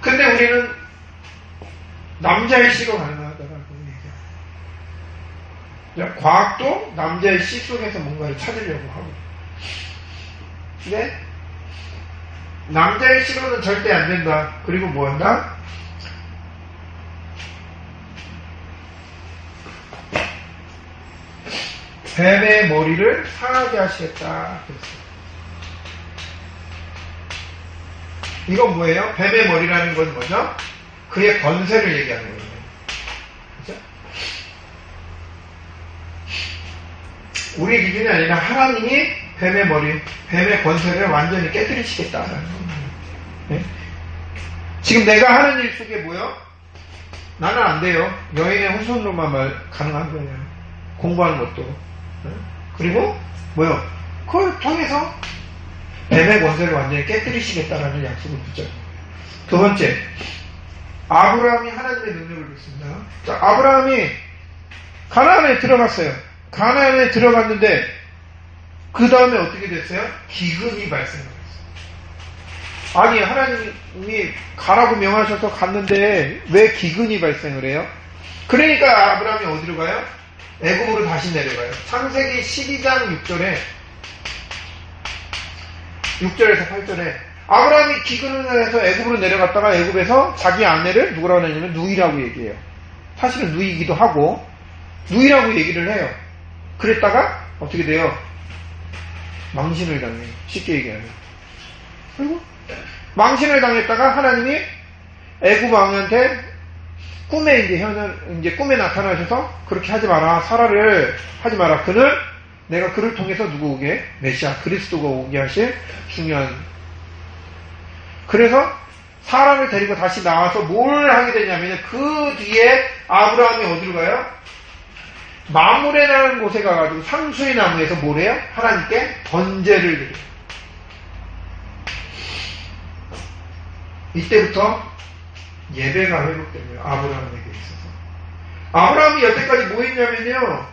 근데 우리는 남자의 씨로 가능하다라고 얘기해요. 과학도 남자의 씨 속에서 뭔가를 찾으려고 하고. 근데 남자의 씨로는 절대 안 된다. 그리고 뭐 한다? 뱀의 머리를 상하게 하시겠다. 그랬어요. 이건 뭐예요? 뱀의 머리라는 건 뭐죠? 그의 권세를 얘기하는 거예요. 그죠? 우리 기준이 아니라 하나님이 뱀의 머리, 뱀의 권세를 완전히 깨뜨리시겠다라는 겁니다. 네? 지금 내가 하는 일 속에 뭐요? 나는 안 돼요. 여인의 후손으로만 가능한 거예요. 공부하는 것도. 네? 그리고 뭐요? 그걸 통해서 뱀의 권세를 완전히 깨뜨리시겠다라는 약속을 붙잡는 거예요. 두 번째, 아브라함이 하나님의 능력을 믿습니다. 자, 아브라함이 가나안에 들어갔어요. 가나안에 들어갔는데 그 다음에 어떻게 됐어요? 기근이 발생했어요. 아니, 하나님이 가라고 명하셔서 갔는데 왜 기근이 발생을 해요? 그러니까 아브라함이 어디로 가요? 애굽으로 다시 내려가요. 창세기 12장 6절에서 8절에 아브라함이 기근을 해서 애굽으로 내려갔다가 애굽에서 자기 아내를 누구라고 하냐면 누이라고 얘기해요. 사실은 누이기도 하고 누이라고 얘기를 해요. 그랬다가 어떻게 돼요? 망신을 당해요. 쉽게 얘기하면. 그리고 망신을 당했다가 하나님이 애굽 왕한테 이제 꿈에 나타나셔서 그렇게 하지 마라. 사라를 하지 마라. 내가 그를 통해서 누구 오게? 메시아 그리스도가 오게 하실 중요한. 그래서 사람을 데리고 다시 나와서 뭘 하게 되냐면 그 뒤에 아브라함이 어디로 가요? 마므레라는 곳에 가가지고 상수의 나무에서 뭘 해요? 하나님께 번제를 드려요. 이때부터 예배가 회복됩니다. 아브라함에게 있어서. 아브라함이 여태까지 뭐 했냐면요.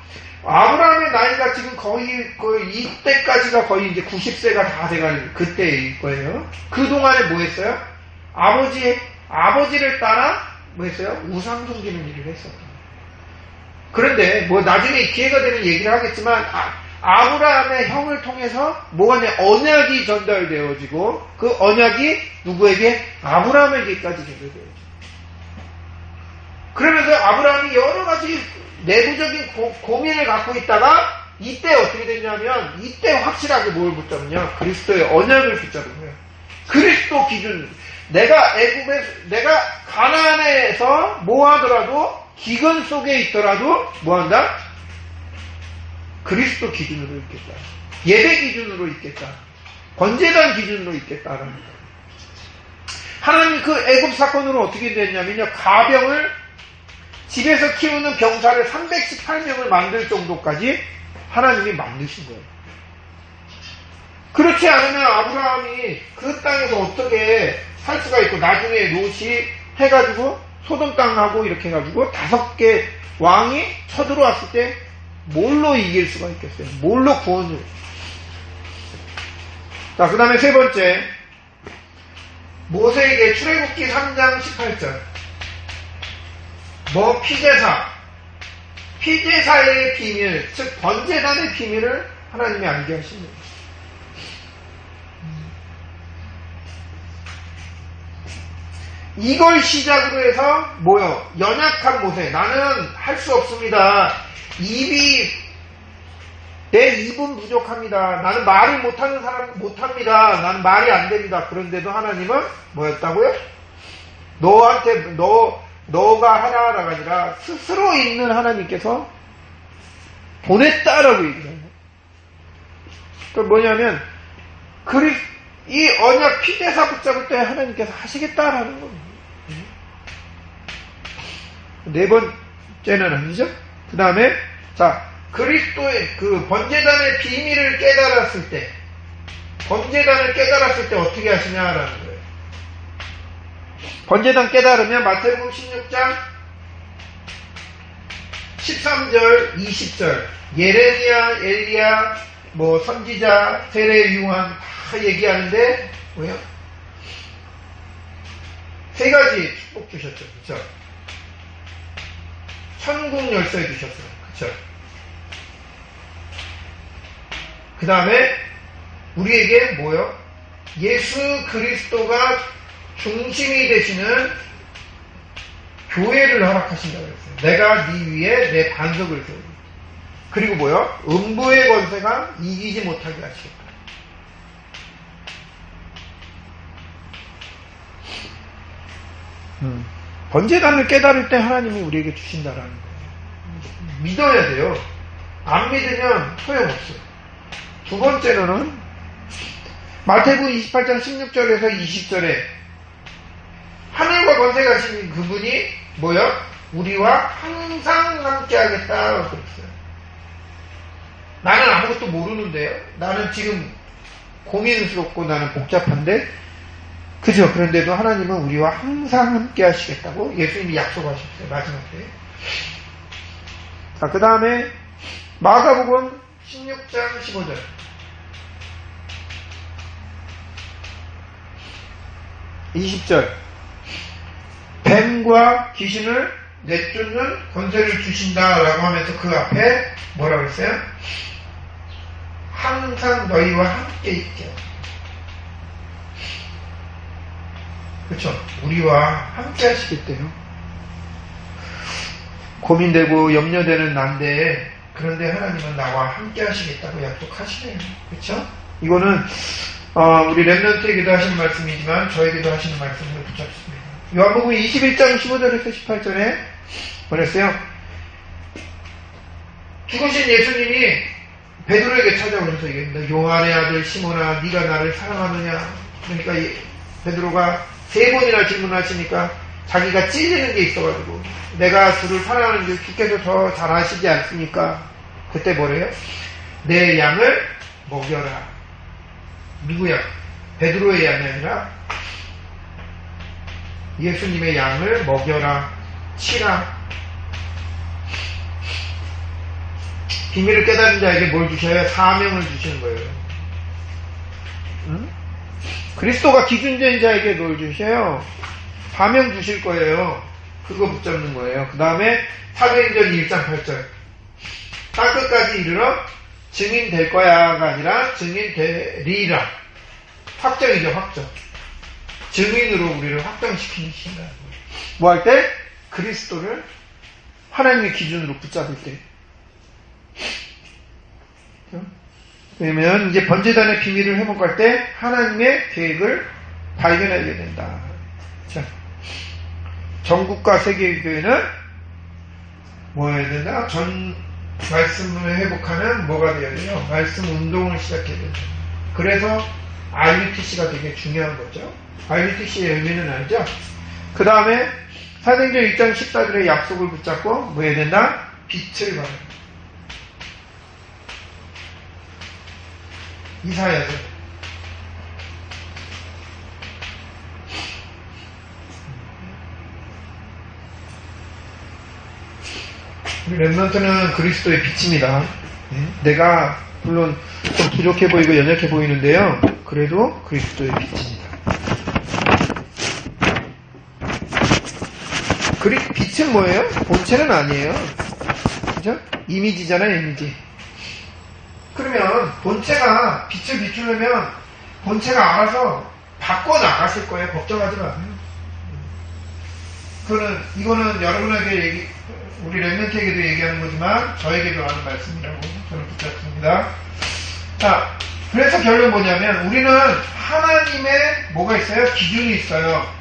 아브라함의 나이가 지금 거의 이때까지가 거의 이제 90세가 다 돼갈 그때일 거예요. 그동안에 뭐 했어요? 아버지를 따라 뭐 했어요? 우상 섬기는 일을 했었다. 그런데 뭐 나중에 기회가 되면 얘기를 하겠지만 아브라함의 형을 통해서 뭐가 냐 언약이 전달되어지고 그 언약이 누구에게? 아브라함에게까지 전달되어지고. 그러면서 아브라함이 여러 가지 내부적인 고민을 갖고 있다가 이때 어떻게 됐냐면 이때 확실하게 뭘 붙잡느냐? 그리스도의 언약을 붙잡은 거예요. 그리스도 기준. 내가 가나안에서 뭐 하더라도 기근 속에 있더라도 뭐 한다? 그리스도 기준으로 있겠다. 예배 기준으로 있겠다. 번제단 기준으로 있겠다라는 거예요. 하나님 그 애굽 사건으로 어떻게 됐냐면요. 가병을 집에서 키우는 병사를 318명을 만들 정도까지 하나님이 만드신 거예요. 그렇지 않으면 아브라함이 그 땅에서 어떻게 살 수가 있고 나중에 롯이 해가지고 소돔 땅하고 이렇게 해가지고 5개 왕이 쳐들어왔을 때 뭘로 이길 수가 있겠어요? 뭘로 구원을? 자, 그 다음에 세 번째 모세에게 출애굽기 3장 18절 뭐 피제사의 비밀, 즉 번제단의 비밀을 하나님이 알게 하십니다. 이걸 시작으로 해서 뭐요? 연약한 모세. 나는 할 수 없습니다. 내 입은 부족합니다. 나는 말을 못하는 사람 못합니다. 나는 말이 안 됩니다. 그런데도 하나님은 뭐였다고요? 너가 하나가 아니라 스스로 있는 하나님께서 보냈다라고 얘기해요. 그 뭐냐면 이 언약 피제사 붙잡을 때 하나님께서 하시겠다라는 겁니다. 네 번째는 아니죠. 그 다음에 그리스도의 그 번제단의 비밀을 깨달았을 때 어떻게 하시냐라는 거예요. 번제단 깨달으면 마태복음 16장 13절 20절 예레미야, 엘리야, 선지자, 세례, 요한 다 얘기하는데 뭐야? 세 가지 축복 주셨죠. 그쵸? 천국 열쇠 주셨어요. 그쵸? 그 다음에 우리에게 뭐요? 예수 그리스도가 중심이 되시는 교회를 허락하신다고 했어요. 내가 네 위에 내 반석을 세우고. 그리고 뭐요? 음부의 권세가 이기지 못하게 하시겠다. 번제단을 깨달을 때 하나님이 우리에게 주신다라는 거예요. 믿어야 돼요. 안 믿으면 소용없어요. 두 번째로는 마태복음 28장 16절에서 20절에 하늘과 권세가 가신 그분이 뭐요? 우리와 항상 함께 하겠다고 그랬어요. 나는 아무것도 모르는데요. 나는 지금 고민스럽고 나는 복잡한데 그죠? 그런데도 하나님은 우리와 항상 함께 하시겠다고 예수님이 약속하셨어요. 마지막 때. 그 다음에 마가복음 16장 15절. (20절) 뱀과 귀신을 내쫓는 권세를 주신다라고 하면서 그 앞에 뭐라고 했어요? 항상 너희와 함께 있게. 그렇죠? 우리와 함께 하시겠대요. 고민되고 염려되는 난데 그런데 하나님은 나와 함께 하시겠다고 약속하시네요. 그렇죠? 이거는 우리 렘넌트에게도 하시는 말씀이지만 저에게도 하시는 말씀을 붙잡습니다. 요한복음 21장 15절에서 18절에 뭐랬어요? 죽으신 예수님이 베드로에게 찾아오면서 얘기합니다. 요한의 아들 시몬아 네가 나를 사랑하느냐? 그러니까 베드로가 3번이나 질문하시니까 자기가 찔리는 게 있어가지고 내가 주를 사랑하는 줄 주께서 더 잘 아시지 않습니까? 그때 뭐래요? 내 양을 먹여라. 누구야? 베드로의 양이 아니라 예수님의 양을 먹여라. 치라. 비밀을 깨달은 자에게 뭘 주셔요? 사명을 주시는 거예요. 응? 그리스도가 기준된 자에게 뭘 주셔요? 사명 주실 거예요. 그거 붙잡는 거예요. 그 다음에 사도행전 1장 8절 땅끝까지 이르러 증인 될 거야가 아니라 증인 되리라. 확정이죠. 확정. 증인으로 우리를 확정시키신다. 뭐 할 때? 그리스도를 하나님의 기준으로 붙잡을 때. 그러면 이제 번제단의 비밀을 회복할 때 하나님의 계획을 발견하게 된다. 자, 전국과 세계교회는 뭐 해야 된다? 말씀을 회복하는 뭐가 되어야 돼요? 말씀 운동을 시작해야 된다. 그래서 RUTC가 되게 중요한 거죠. RUTC의 의미는 알죠? 그 다음에 사도행전 1장 14절의 약속을 붙잡고 뭐 해야 된다? 빛을 발하라. 이사야서 우리 렘넌트는 그리스도의 빛입니다. 내가 물론 좀 부족해 보이고 연약해 보이는데요. 그래도 그리스도의 빛입니다. 빛이 빛은 뭐예요? 본체는 아니에요. 그죠? 이미지잖아요, 이미지. 그러면 본체가 빛을 비추려면 본체가 알아서 바꿔나갔을 거예요. 걱정하지 마세요. 이거는 여러분에게 우리 랩런트에게도 얘기하는 거지만 저에게도 하는 말씀이라고 저는 붙잡습니다. 자, 그래서 결론 뭐냐면 우리는 하나님의 뭐가 있어요? 기준이 있어요.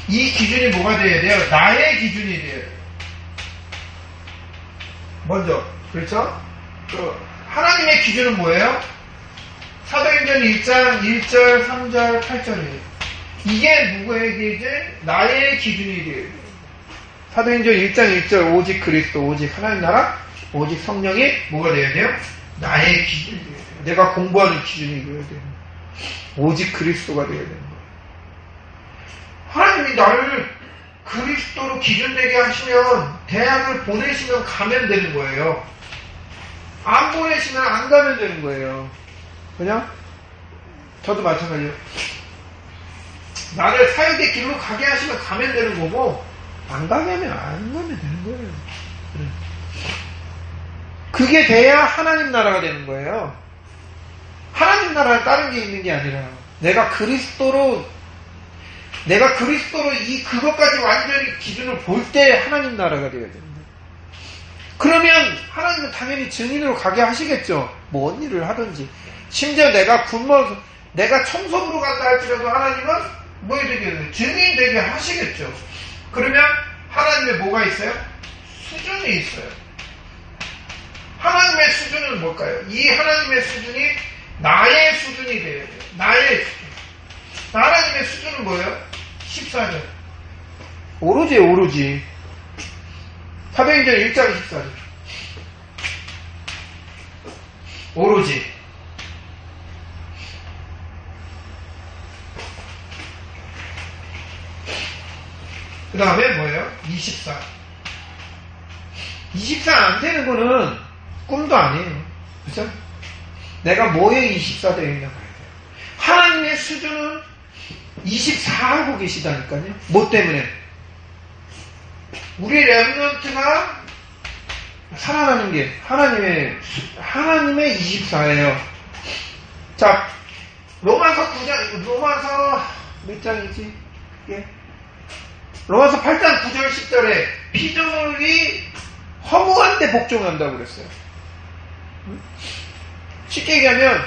이 기준이 뭐가 돼야 돼요? 나의 기준이 돼야 돼요. 먼저, 그렇죠? 하나님의 기준은 뭐예요? 사도행전 1장 1절, 3절, 8절이에요. 이게 누구에게 이제 나의 기준이 돼야 돼요. 사도행전 1장 1절 오직 그리스도, 오직 하나님 나라, 오직 성령이 뭐가 돼야 돼요? 나의 기준이 돼야 돼요. 내가 공부하는 기준이 돼야 돼요. 오직 그리스도가 돼야 되는 거예요. 하나님이 나를 그리스도로 기준되게 하시면 대학을 보내시면 가면 되는 거예요. 안 보내시면 안 가면 되는 거예요. 그냥 저도 마찬가지예요. 나를 사역의 길로 가게 하시면 가면 되는 거고 안 가게 하면 안 가면 되는 거예요. 그게 돼야 하나님 나라가 되는 거예요. 하나님 나라에 다른 게 있는 게 아니라 내가 그리스도로 그것까지 완전히 기준을 볼 때 하나님 나라가 되어야 됩니다. 그러면 하나님은 당연히 증인으로 가게 하시겠죠. 뭔 일을 하든지. 심지어 내가 청소부로 간다 할지라도 하나님은 뭐 되게 증인 되게 하시겠죠. 그러면 하나님의 뭐가 있어요? 수준이 있어요. 하나님의 수준은 뭘까요? 이 하나님의 수준이 나의 수준이 돼야 돼요. 나의 수준. 하나님의 수준은 뭐예요? 14절. 오로지. 사도행전 1장 14절. 오로지. 그 다음에 뭐예요? 24. 24 안 되는 거는 꿈도 아니에요. 그죠? 내가 뭐에 24 되어 있나 봐야 돼요. 하나님의 수준은 24 하고 계시다니까요. 뭐 때문에? 우리 랩런트가 살아나는 게 하나님의 24예요. 자, 로마서 몇 장이지? 예. 로마서 8장 9절 10절에 피조물이 허무한데 복종한다고 그랬어요. 쉽게 얘기하면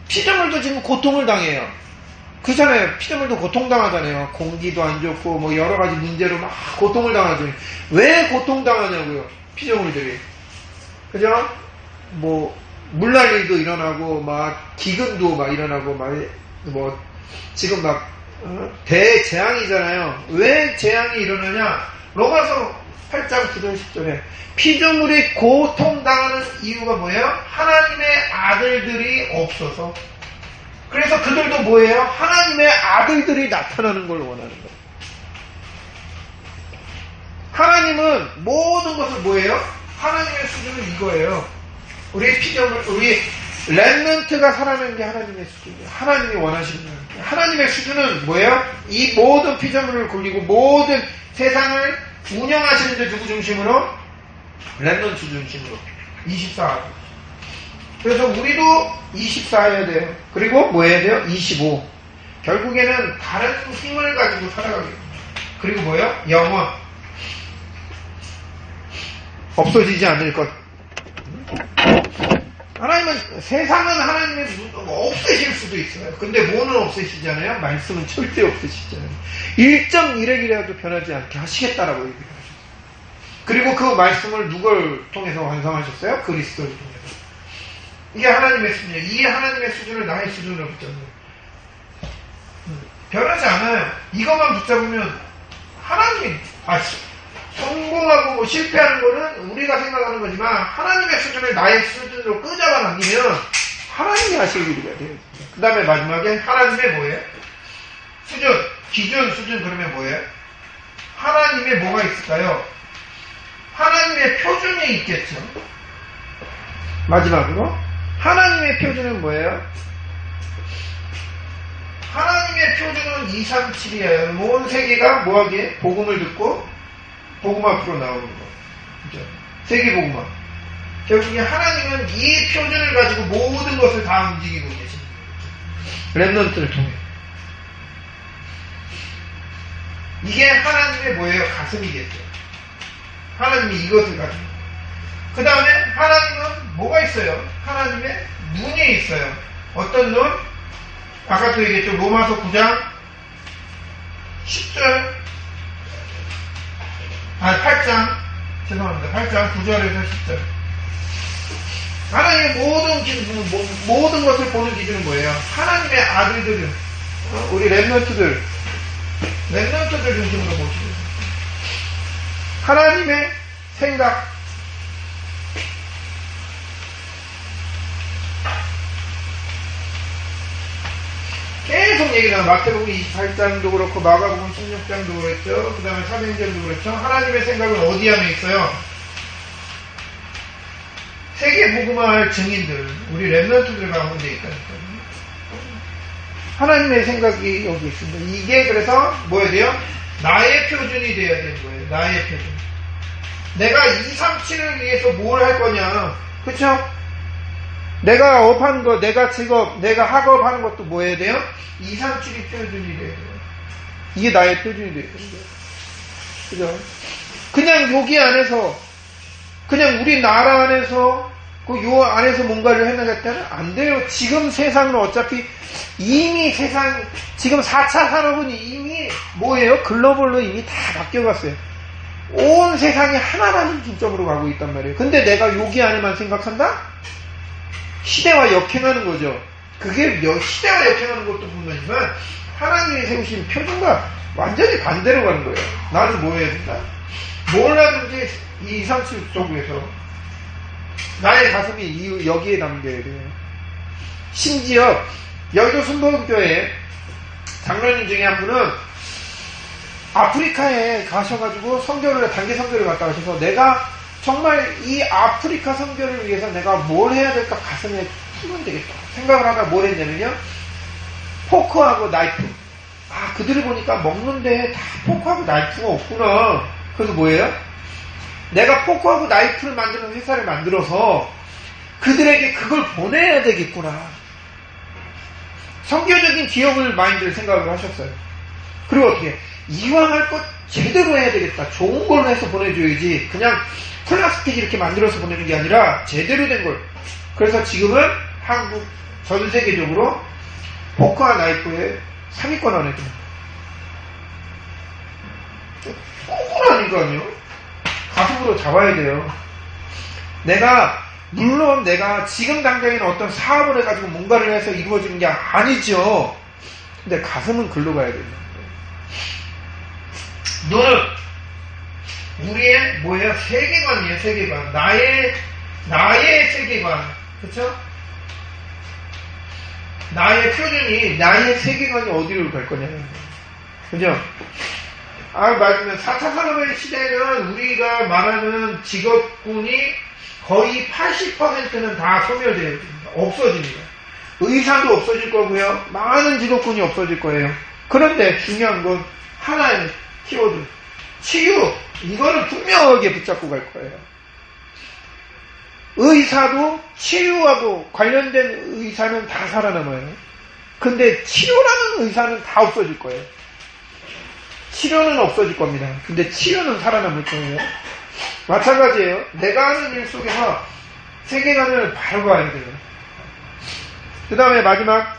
피조물도 지금 고통을 당해요. 그렇잖아요. 피조물도 고통당하잖아요. 공기도 안 좋고 뭐 여러 가지 문제로 막 고통을 당하죠. 왜 고통당하냐고요. 피조물들이. 그죠? 뭐 물난리도 일어나고 막 기근도 막 일어나고 뭐 지금 막 대재앙이잖아요. 왜 재앙이 일어나냐? 로마서 8장 9절 10절에 피조물이 고통당하는 이유가 뭐예요? 하나님의 아들들이 없어서. 그래서 그들도 뭐예요? 하나님의 아들들이 나타나는 걸 원하는 거예요. 하나님은 모든 것을 뭐예요? 하나님의 수준은 이거예요. 우리 렘넌트가 살아가는 게 하나님의 수준이에요. 하나님이 원하시는 거예요. 하나님의 수준은 뭐예요? 이 모든 피조물을 굴리고 모든 세상을 운영하시는데 누구 중심으로? 렘넌트 중심으로. 24. 그래서 우리도 24 해야 돼요. 그리고 뭐 해야 돼요? 25. 결국에는 다른 힘을 가지고 살아가게 됩니다. 그리고 뭐예요? 영원. 없어지지 않을 것. 하나님은, 세상은 하나님의 없애실 수도 있어요. 근데 뭐는 없애시잖아요? 말씀은 절대 없애시잖아요. 1.1핵이라도 변하지 않게 하시겠다라고 얘기를 하셨어요. 그리고 그 말씀을 누굴 통해서 완성하셨어요? 그리스도를 통해서. 이게 하나님의 수준이에요. 이 하나님의 수준을 나의 수준으로 붙잡는. 변하지 않아요. 이것만 붙잡으면 하나님이 성공하고 뭐 실패하는 거는 우리가 생각하는 거지만 하나님의 수준을 나의 수준으로 끄잡아 당기면 하나님이 하실 일이가 돼요. 그 다음에 마지막에 하나님의 뭐예요? 수준, 기준, 수준 그러면 뭐예요? 하나님의 뭐가 있을까요? 하나님의 표준이 있겠죠. 마지막으로 하나님의 표준은 뭐예요? 하나님의 표준은 2, 3, 7이에요. 온 세계가 뭐하기에? 복음을 듣고 복음 앞으로 나오는 거. 그죠? 세계 복음 앞. 결국에 하나님은 이 표준을 가지고 모든 것을 다 움직이고 계십니다. 렘넌트를 통해. 이게 하나님의 뭐예요? 가슴이겠죠. 하나님이 이것을 가지고. 그 다음에 하나님은 뭐가 있어요? 하나님의 눈이 있어요. 어떤 눈? 아까도 얘기했죠. 로마서 9장 10절 8장 죄송합니다. 8장 9절에서 10절. 하나님의 모든 것을 보는 기준은 뭐예요? 하나님의 아들들을 우리 렘넌트들 중심으로 보시고 하나님의 생각 계속 얘기해요. 마태복음 28장도 그렇고 마가복음 16장도 그랬죠. 그 다음에 사도행전도 그랬죠. 하나님의 생각은 어디 안에 있어요? 세계 복음화할 증인들, 우리 렘넌트들 가운데 있다니까요. 하나님의 생각이 여기 있습니다. 이게 그래서 뭐야 돼요? 나의 표준이 돼야 되는 거예요. 나의 표준. 내가 2, 3, 7을 위해서 뭘 할 거냐. 그쵸? 내가 업하는 거, 내가 직업, 내가 학업하는 것도 뭐 해야 돼요? 2, 3, 7이 표준이 돼야 돼요. 이게 나의 표준이 돼야 돼요. 그죠? 그냥 여기 안에서, 그냥 우리나라 안에서, 요 안에서 뭔가를 해나갔다면 안 돼요. 지금 세상은 어차피 이미 지금 4차 산업은 이미 뭐예요? 글로벌로 이미 다 바뀌어갔어요. 온 세상이 하나라는 중점으로 가고 있단 말이에요. 근데 내가 여기 안에만 생각한다? 시대와 역행하는 거죠. 그게 시대와 역행하는 것도 분명하지만 하나님이 세우신 표준과 완전히 반대로 가는 거예요. 나는 뭐 해야 된다? 뭘 하든지 이 이상치 속에서 나의 가슴이 여기에 담겨야 돼요. 심지어 여의도 순복음교회 장로님 중에 한 분은 아프리카에 가셔가지고 단기 선교를 갔다 오셔서 내가 정말 이 아프리카 선교를 위해서 내가 뭘 해야 될까 가슴에 품으면 되겠다 생각을 하다가 뭘 했냐면요. 포크하고 나이프. 그들을 보니까 먹는데 다 포크하고 나이프가 없구나. 그래서 뭐예요? 내가 포크하고 나이프를 만드는 회사를 만들어서 그들에게 그걸 보내야 되겠구나. 성교적인 기업을 마인드를 생각을 하셨어요. 그리고 어떻게 이왕 할 것 제대로 해야 되겠다. 좋은 걸로 해서 보내줘야지. 그냥 플라스틱 이렇게 만들어서 보내는 게 아니라 제대로 된 걸. 그래서 지금은 한국 전 세계적으로 포크와 나이프의 3위권 안에 듭니다. 꼭은 아니거든요. 가슴으로 잡아야 돼요. 물론 내가 지금 당장에는 어떤 사업을 해가지고 뭔가를 해서 이루어지는 게 아니죠. 근데 가슴은 글로 가야 됩니다. 너는 우리의 뭐예요? 세계관이에요. 세계관. 나의 세계관. 그쵸? 나의 표준이 나의 세계관이 어디로 갈 거냐는 그죠? 맞으면 4차 산업의 시대는 우리가 말하는 직업군이 거의 80%는 다 소멸되어야 됩니다. 없어집니다. 의사도 없어질 거고요. 많은 직업군이 없어질 거예요. 그런데 중요한 건 하나의 키워드. 치유. 이거는 분명하게 붙잡고 갈 거예요. 의사도 치유하고 관련된 의사는 다 살아남아요. 근데 치료라는 의사는 다 없어질 거예요. 치료는 없어질 겁니다. 근데 치유는 살아남을 거예요. 마찬가지예요. 내가 하는 일 속에서 세계관을 바로 가야 돼요. 그 다음에 마지막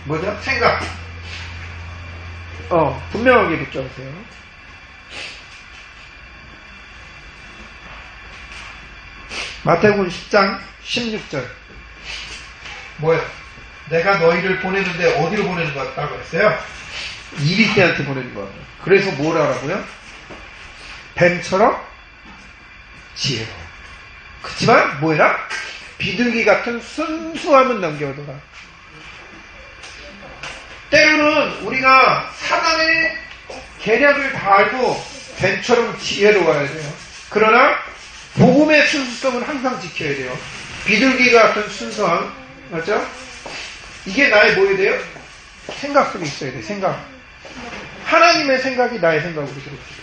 뭐죠? 생각. 분명하게 붙잡으세요. 마태복음 10장 16절. 뭐예요? 내가 너희를 보내는데 어디로 보내는 것 같다고 했어요? 이리떼한테 보내는 것 같아요. 그래서 뭘 하라고요? 뱀처럼 지혜로. 그렇지만 뭐해라? 비둘기 같은 순수함은 남겨둬라. 때로는 우리가 사단의 계략을 다 알고 뱀처럼 지혜로워야 돼요. 그러나 복음의 순수성은 항상 지켜야 돼요. 비둘기 같은 순수함, 맞죠? 이게 나의 뭐에 돼요? 생각 속에 있어야 돼. 생각. 하나님의 생각이 나의 생각으로 들어오죠.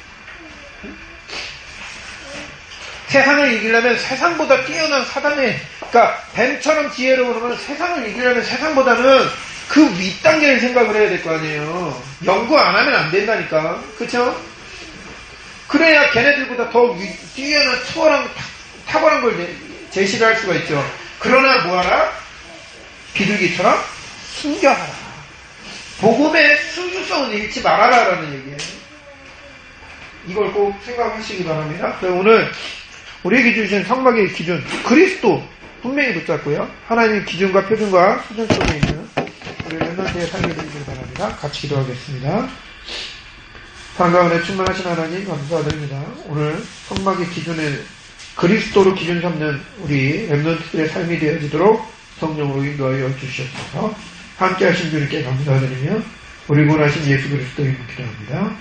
세상을 이기려면 세상보다 뛰어난 사단의, 그러니까 뱀처럼 지혜로우면 세상을 이기려면 세상보다는 그 윗단계를 생각을 해야 될 거 아니에요. 연구 안 하면 안 된다니까. 그쵸? 그래야 걔네들보다 더 뛰어난 탁월한 걸 제시를 할 수가 있죠. 그러나 뭐하라? 비둘기처럼 숨겨하라. 복음의 순수성은 잃지 말아라라는 얘기예요. 이걸 꼭 생각하시기 바랍니다. 오늘 우리에게 주신 성막의 기준, 그리스도 분명히 붙잡고요. 하나님의 기준과 표준과 수준 속에 있는 우리 렘넌트의 삶이 되기를 바랍니다. 같이 기도하겠습니다. 사랑과 은혜 충만하신 하나님 감사드립니다. 오늘 성막의 기준을 그리스도로 기준 삼는 우리 렘넌트들의 삶이 되어지도록 성령으로 인도하여 주시옵소서. 함께 하신 주님께 감사드리며 우리 구원하신 예수 그리스도 이름으로 기도합니다.